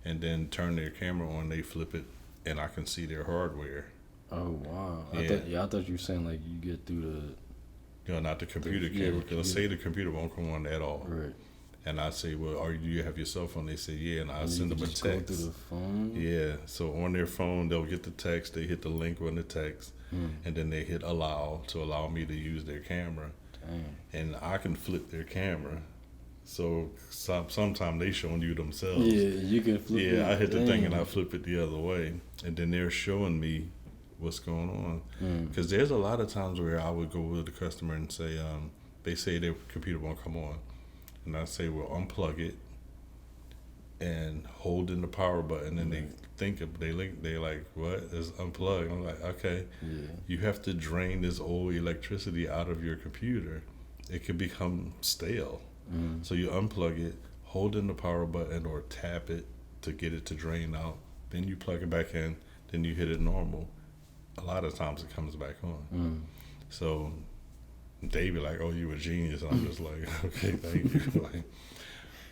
And then turn their camera on, they flip it, and I can see their hardware. Oh, wow. Yeah. I thought you were saying like you get through not the computer camera. Let's say the computer won't come on at all. Right. And I say, well, do you have your cell phone? They say, yeah, and I send them a text. Go through the phone? Yeah, so on their phone, they'll get the text, they hit the link on the text, and then they hit allow to allow me to use their camera. Dang. And I can flip their camera. So sometimes they showing you themselves. Yeah, you can flip it. Yeah, I hit the thing and I flip it the other way. And then they're showing me what's going on. Because there's a lot of times where I would go with the customer and say, they say their computer won't come on. And I say, well, unplug it and hold in the power button. And they think, they like, what? It's unplugged. I'm like, okay. Yeah. You have to drain this old electricity out of your computer. It could become stale. So you unplug it, hold in the power button or tap it to get it to drain out. Then you plug it back in, then you hit it normal. A lot of times it comes back on. So they be like, oh, you a genius. And I'm just like, okay, thank you. Like,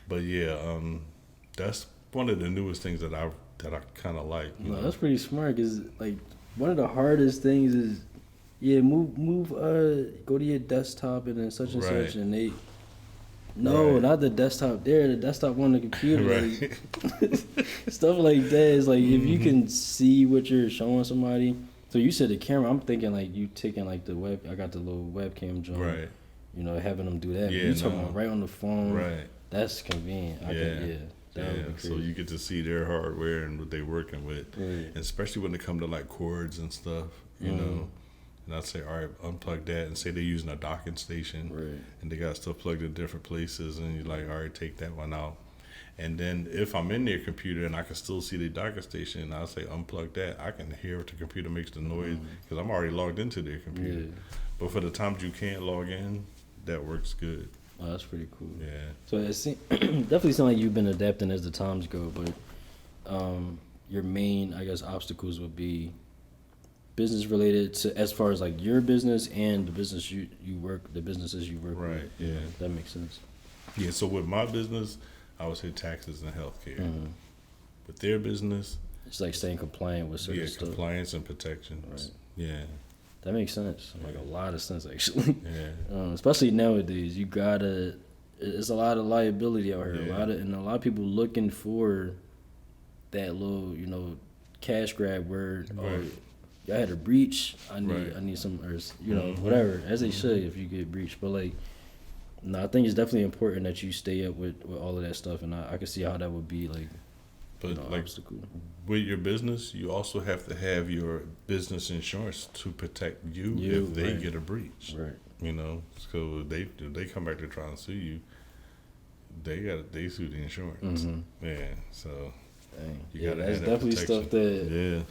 but yeah, that's one of the newest things that I kind of like. No, that's pretty smart, because like one of the hardest things is, move, go to your desktop and then such and such, and they, not the desktop there, the desktop on the computer. Like, stuff like that is like, if you can see what you're showing somebody. So you said the camera, I'm thinking like you taking like the I got the little webcam joint, right? You know, having them do that. You talking about right on the phone, right? That's convenient. So you get to see their hardware and what they're working with, and especially when it come to like cords and stuff, you know. And I'd say, all right, unplug that, and say they're using a docking station, and they got stuff plugged in different places, and you're like, all right, take that one out. And then if I'm in their computer and I can still see the docking station, I'll say unplug that. I can hear if the computer makes the noise, because I'm already logged into their computer. But for the times you can't log in, that works good. Oh, that's pretty cool. Yeah. So it definitely sounds like you've been adapting as the times go, but your main, I guess, obstacles would be business related to, as far as like your business and the business the businesses you work with. Right. Yeah. That makes sense. Yeah. So with my business, I would say taxes and healthcare. With their business, it's like staying compliant with certain stuff. Compliance and protections. Right. Yeah. That makes sense. Like a lot of sense, actually. Yeah. Especially nowadays, it's a lot of liability out here. Yeah. A lot of people looking for that little, cash grab where, I had a breach. I need some, or whatever, as they should if you get breached. But like, no, I think it's definitely important that you stay up with all of that stuff, and I can see how that would be like. But like obstacle. With your business, you also have to have your business insurance to protect you if they get a breach. Right. So they come back to try and sue you. They sue the insurance. Yeah. So you gotta. That's definitely stuff that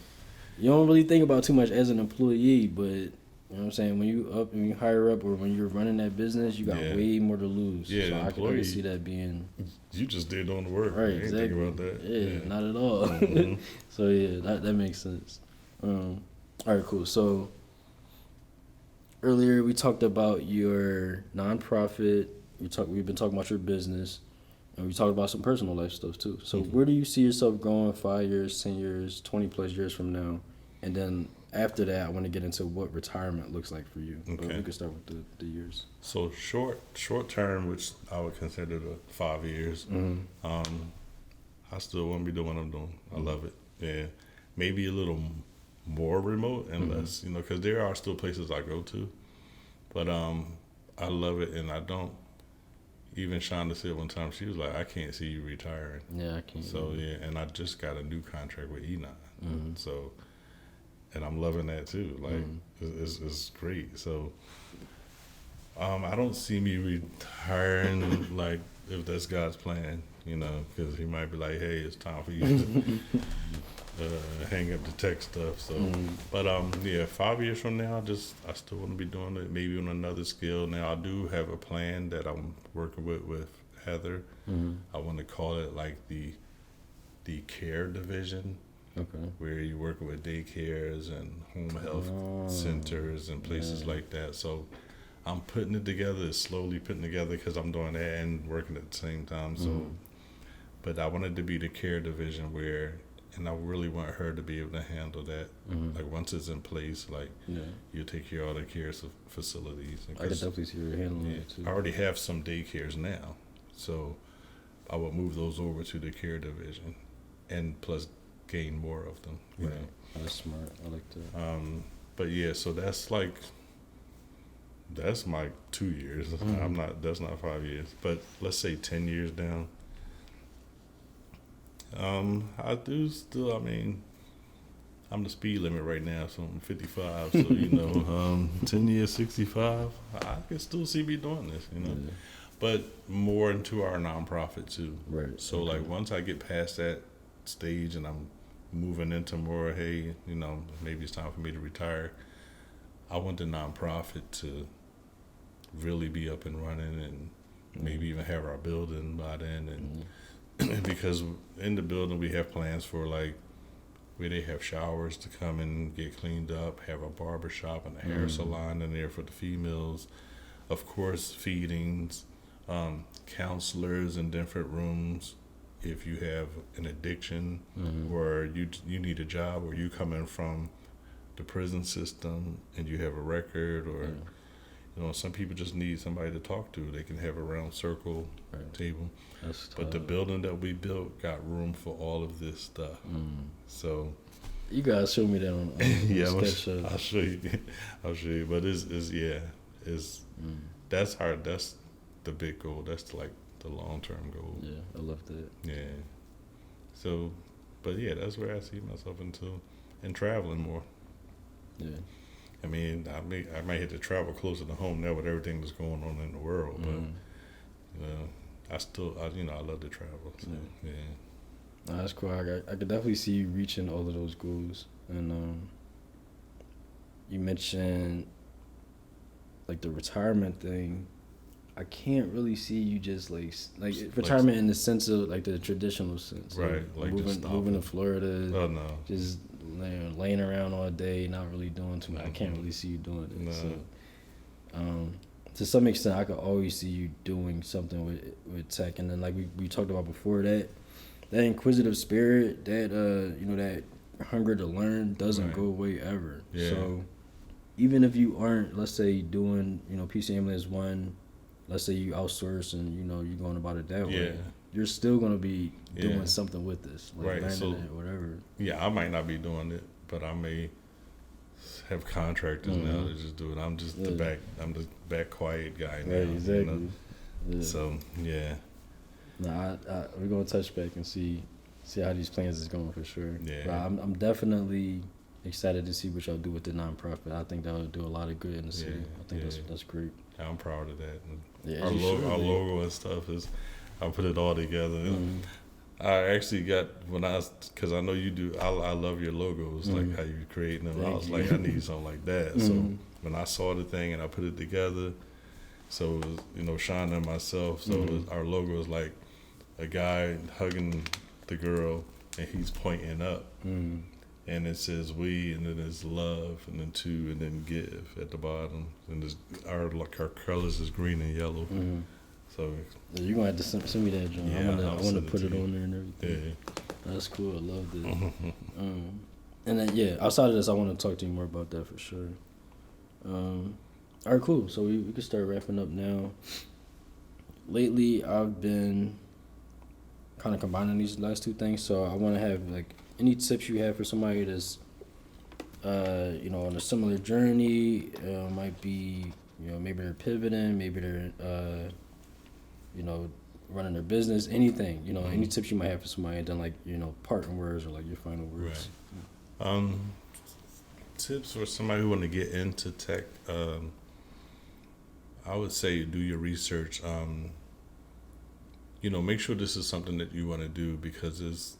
you don't really think about too much as an employee, but. You know what I'm saying? When you hire up, or when you're running that business, you got way more to lose. Yeah, so I can see that being. You just did doing the work. Right, exactly. Think about that. Yeah, not at all. So that makes sense. All right, cool. So earlier we talked about your nonprofit. We've been talking about your business, and we talked about some personal life stuff too. So where do you see yourself going 5 years, 10 years, 20+ years from now? And then after that, I want to get into what retirement looks like for you. Okay. But we can start with the years. So short term, which I would consider the 5 years, I still want to be doing what I'm doing. I love it. Yeah. Maybe a little more remote and less, because there are still places I go to. But I love it, and I don't. Even Shonda said one time, she was like, I can't see you retiring. Yeah, I can't. So, and I just got a new contract with Enoch. So... And I'm loving that too. Like, it's great. So, I don't see me retiring, like, if that's God's plan, because he might be like, hey, it's time for you to hang up the tech stuff. So, but 5 years from now, I still want to be doing it, maybe on another skill. Now, I do have a plan that I'm working with Heather. I want to call it like the care division. Okay. Where you're working with daycares and home health centers and places like that. So I'm putting it together, slowly putting it together, because I'm doing that and working at the same time. So, but I wanted to be the care division and I really want her to be able to handle that. Like once it's in place, like you take care of all the care facilities. I can definitely see her handling it too. I already have some daycares now, so I would move those over to the care division, and plus gain more of them. You know? That's smart. I like that. But so that's my 2 years. That's not 5 years. But let's say 10 years down. I I'm the speed limit right now, so I'm 55. So 10 years, 65. I can still see me doing this, Yeah. but more into our nonprofit too. Right. So like once I get past that stage and I'm moving into more, hey, maybe it's time for me to retire. I want the nonprofit to really be up and running and maybe even have our building by then, and because in the building we have plans for like where they have showers to come and get cleaned up, have a barber shop and a hair salon in there for the females, of course feedings, counselors in different rooms if you have an addiction or you need a job, or you come in from the prison system and you have a record, or some people just need somebody to talk to. They can have a round circle table. But the building that we built got room for all of this stuff. So you guys show me that on yeah, sketch show. I'll show you. But that's hard. That's the big goal. That's like the long-term goal. Yeah, I love that. Yeah. So, but yeah, that's where I see myself into, and traveling more. Yeah. I mean, I might have to travel closer to home now with everything that's going on in the world, but I love to travel. So, yeah. No, that's cool. I could definitely see you reaching all of those goals. And you mentioned like the retirement thing. I can't really see you just like retirement in the sense of like the traditional sense, right? Like moving to Florida. Oh no, just laying around all day, not really doing too much. I can't really see you doing it. No. So, to some extent, I could always see you doing something with tech. And then like we talked about before, that inquisitive spirit, that hunger to learn doesn't go away ever. Yeah. So even if you aren't, let's say, doing PCM as one. Let's say you outsource and you're going about it that way. You're still gonna be doing something with this, like learning it, whatever. Yeah, I might not be doing it, but I may have contractors now that just do it. I'm just the back quiet guy now. Right, exactly. Yeah. So yeah. Nah, we're gonna touch back and see how these plans is going for sure. Yeah. But I'm definitely excited to see what y'all do with the nonprofit. I think that'll do a lot of good in the city. I think that's great. I'm proud of that. Yeah, our logo and stuff I put it all together. I actually got because I know you do. I love your logos, like how you create them. I was like, I need something like that. So when I saw the thing and I put it together, so it was, Sean and myself. So our logo is like a guy hugging the girl and he's pointing up. And it says we, and then it's love, and then to, and then give at the bottom. And our colors is green and yellow. So you're gonna have to send me that, John. Yeah, I want to put it on there and everything. Yeah, that's cool. I love that. And then outside of this, I want to talk to you more about that for sure. All right, cool. So we can start wrapping up now. Lately, I've been kind of combining these last two things. So I want to have like any tips you have for somebody that's, on a similar journey. Might be, maybe they're pivoting, maybe they're, running their business, anything. Any tips you might have for somebody, and then like, parting words or like your final words. Right. Tips for somebody who want to get into tech. I would say do your research. Make sure this is something that you want to do, because it's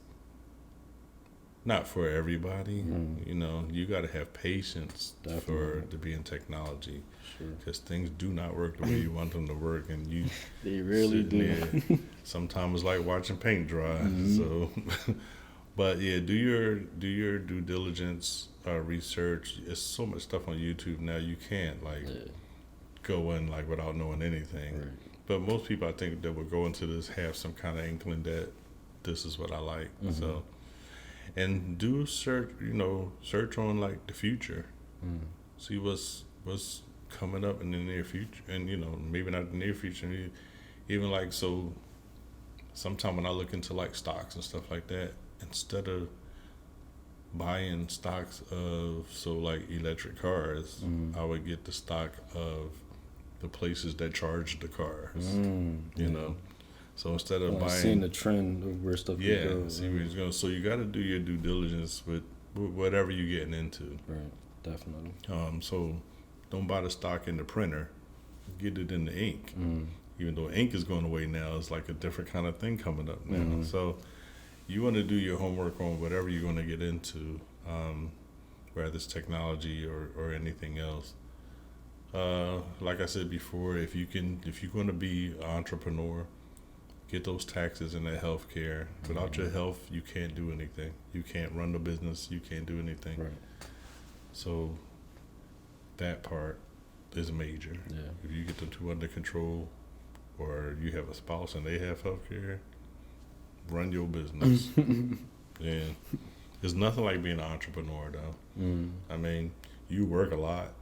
not for everybody. You got to have patience to be in technology, because things do not work the way you want them to work, and they really do. Sometimes it's like watching paint dry. So, but yeah, do your due diligence, research. There's so much stuff on YouTube now. You can't go in like without knowing anything. Right. But most people, I think, that would go into this have some kind of inkling that this is what I like. So. And do search on like the future. See what's coming up in the near future, and maybe not the near future, even like, so sometime when I look into like stocks and stuff like that, instead of buying stocks of like electric cars, I would get the stock of the places that charge the cars. So instead of buying, seeing the trend of where stuff see where it's going. So you got to do your due diligence with whatever you're getting into. Right, definitely. So don't buy the stock in the printer. Get it in the ink. Even though ink is going away now, it's like a different kind of thing coming up now. So you want to do your homework on whatever you're going to get into, whether it's technology or anything else. Like I said before, if you're going to be an entrepreneur, get those taxes and that health care. Without your health, you can't do anything. You can't run the business. You can't do anything. Right. So that part is major. Yeah. If you get the two under control, or you have a spouse and they have health care, run your business. And there's nothing like being an entrepreneur, though. I mean, you work a lot.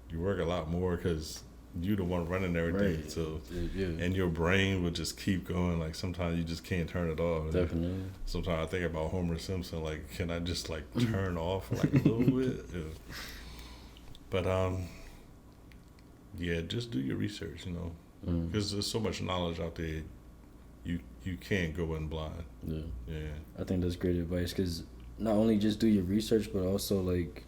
You work a lot more because you the one running everything. Right. So, Yeah. and your brain will just keep going. Like sometimes you just can't turn it off. Definitely. Sometimes I think about Homer Simpson. Like, can I just like turn off like a little bit? Yeah. But yeah, just do your research. You know, because there's so much knowledge out there. You can't go in blind. Yeah. Yeah. I think that's great advice because not only just do your research, but also like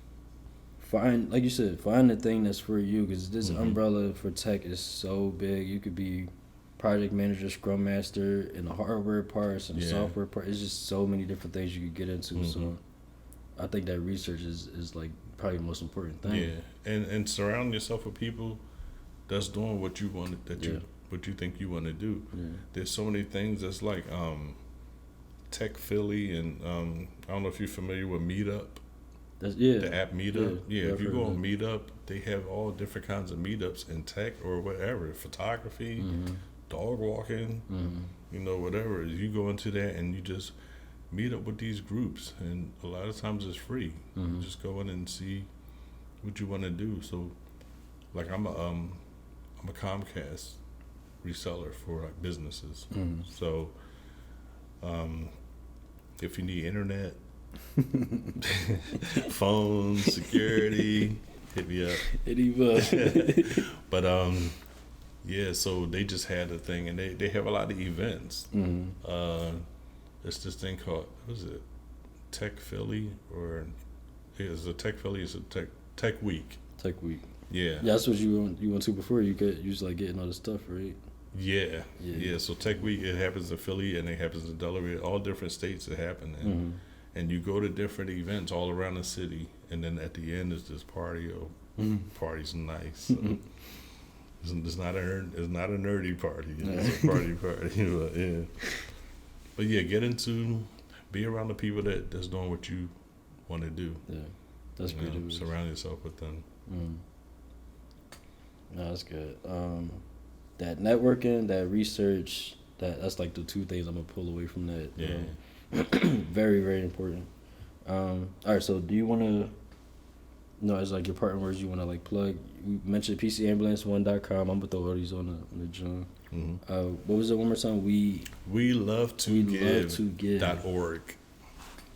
find, like you said, find the thing that's for you. Because this umbrella for tech is so big. You could be project manager, scrum master, in the hardware parts and the software part. It's just so many different things you could get into. So I think that research is like probably the most important thing. Yeah, and surround yourself with people that's doing what you want, what you think you want to do. Yeah. There's so many things that's like Tech Philly, and I don't know if you're familiar with Meetup. The app Meetup. Yeah, if you go on Meetup, they have all different kinds of meetups in tech or whatever, photography, dog walking, you know, whatever. You go into that and you just meet up with these groups, and a lot of times it's free. You just go in and see what you want to do. So, like I'm a Comcast reseller for like businesses. So, if you need internet, phone, security, hit me up. But yeah, so they just had a thing, and they have a lot of events. There's this thing called, what is it, Tech Philly, or it's a Tech Philly, it's a Tech Week. Tech Week. Yeah. Yeah, that's what you went to before. You was like getting all the stuff, right? Yeah. So Tech Week, it happens in Philly and it happens in Delaware, all different states it happen in. And you go to different events all around the city, and then at the end is this party. Party's nice. So it's not a nerdy party. It's a party. But yeah, be around the people that's doing what you want to do. Yeah, that's good. Surround yourself with them. No, that's good. That networking, that research, that's like the two things I'm gonna pull away from that. Yeah. Very, very important. All right, so do you want to, as like your partner words, you want to like plug? You mentioned PCambulance1.com. I'm gonna throw all these on the John. What was it one more time? We love to give. .org.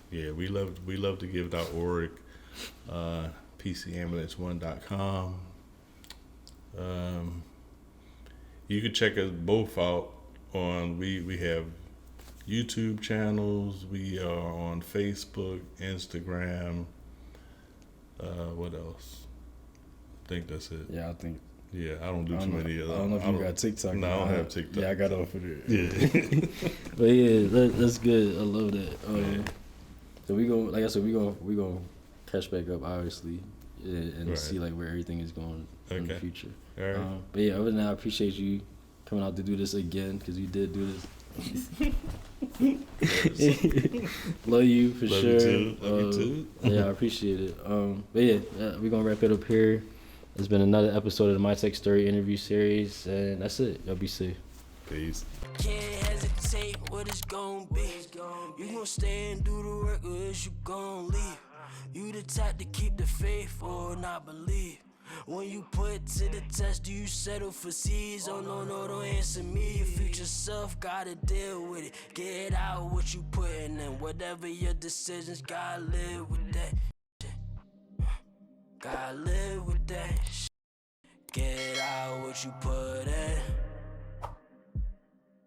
Yeah, we love to give.org. PCambulance1.com. You can check us both out on. We have YouTube channels. We are on Facebook, Instagram. What else? I think that's it. Yeah, I think. Yeah, I don't do too many of them. I don't know if you got TikTok. No, I don't have TikTok. Yeah, I got off of it. Yeah. But yeah, that's good. I love that. So we go, like I said, we gonna catch back up, obviously, and see like where everything is going in the future. All right. But yeah, other than that, I appreciate you coming out to do this again, because you did do this. Love you for Love sure. You too. Love you too. Yeah, I appreciate it. But yeah, we're gonna wrap it up here. It's been another episode of the My Tech Story interview series, and that's it. Y'all be safe. Peace. Can't hesitate what it's gon' be. You gon' stay and do the work, or is you gon' leave? You the type to keep the faith or not believe. When you put to the test, do you settle for C's? Oh no, don't answer me. Your future self gotta deal with it. Get out what you putting in. Whatever your decisions, gotta live with that. Gotta live with that. Get out what you put in.